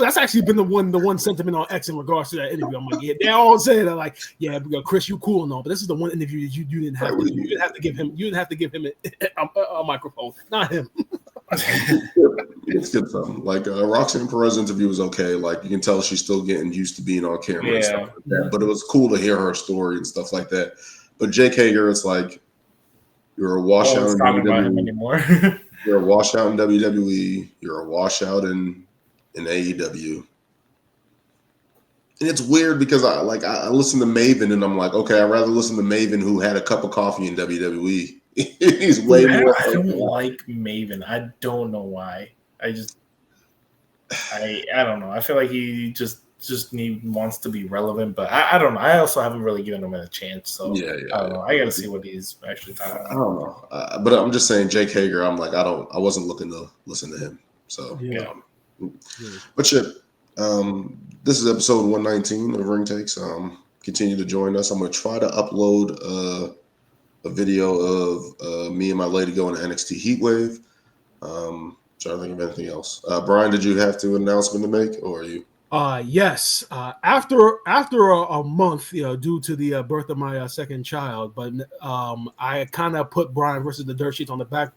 been the one sentiment on X in regards to that interview. I'm like, yeah, they all say that, like, yeah, Chris, you cool and all, but this is the one interview that you didn't have to. You didn't have to give him a microphone, not him. It's good something. Like Roxanne Perez's interview was okay. Like you can tell she's still getting used to being on camera and stuff like that. But it was cool to hear her story and stuff like that. But Jake Hager, it's like you're a washout in WWE. You're a washout in WWE. You're a washout in AEW. And it's weird because I listen to Maven and I'm like, okay, I'd rather listen to Maven who had a cup of coffee in WWE. He's way more. I don't like Maven. I don't know why. I don't know. I feel like he just wants to be relevant, but I don't know. I also haven't really given him a chance. So I don't know. I got to see what he's actually talking about. I don't know. But I'm just saying Jake Hager, I'm like, I wasn't looking to listen to him. So, But shit, this is episode 119 of Ring Takes. continue to join us. I'm going to try to upload a video of me and my lady going to NXT Heatwave. Trying to think of anything else. Brian, did you have an announcement to make, or are you? Yes. After a month, due to the birth of my second child, but I kind of put Brian versus the Dirt Sheets on the back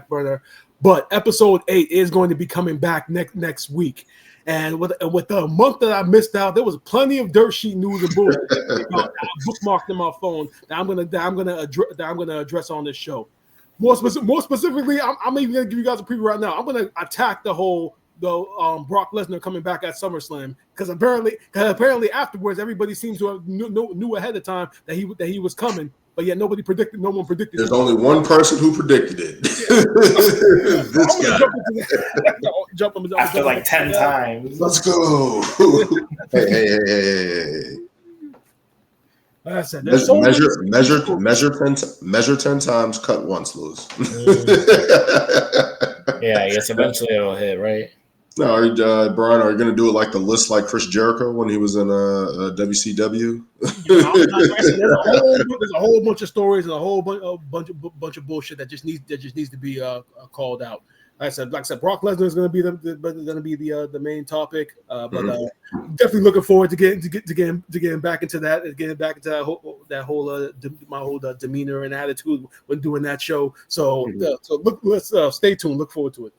burner. But episode 8 is going to be coming back next week. And with the month that I missed out, there was plenty of Dirt Sheet news and bullshit I bookmarked in my phone that I'm gonna address on this show. More specifically, I'm even gonna give you guys a preview right now. I'm gonna attack the Brock Lesnar coming back at SummerSlam because apparently afterwards everybody seems to have knew ahead of time that he was coming, but yet no one predicted. There's only one person who predicted it. This guy. Jump on After like 10 times. Let's go. Hey. Like I said, measure 10 times, cut once, Lewis. Yeah, I guess eventually it'll hit, right? No, Brian, are you going to do it like the list like Chris Jericho when he was in WCW? There's a whole bunch of stories and a whole bunch of bullshit that just needs to be called out. Like I said, Brock Lesnar is going to be the main topic, but definitely looking forward to getting back into that, my whole demeanor and attitude when doing that show. So let's stay tuned. Look forward to it.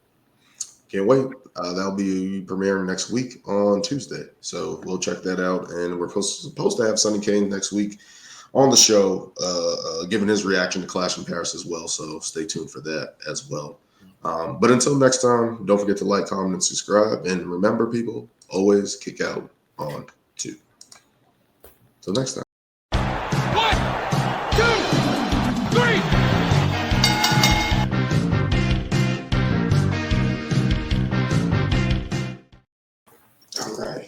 Can't wait. That'll be premiering next week on Tuesday. So we'll check that out. And we're supposed to have Sonny Kane next week on the show, giving his reaction to Clash in Paris as well. So stay tuned for that as well. But until next time, don't forget to like, comment, and subscribe. And remember, people, always kick out on 2. Till next time. 1, 2, 3. All right.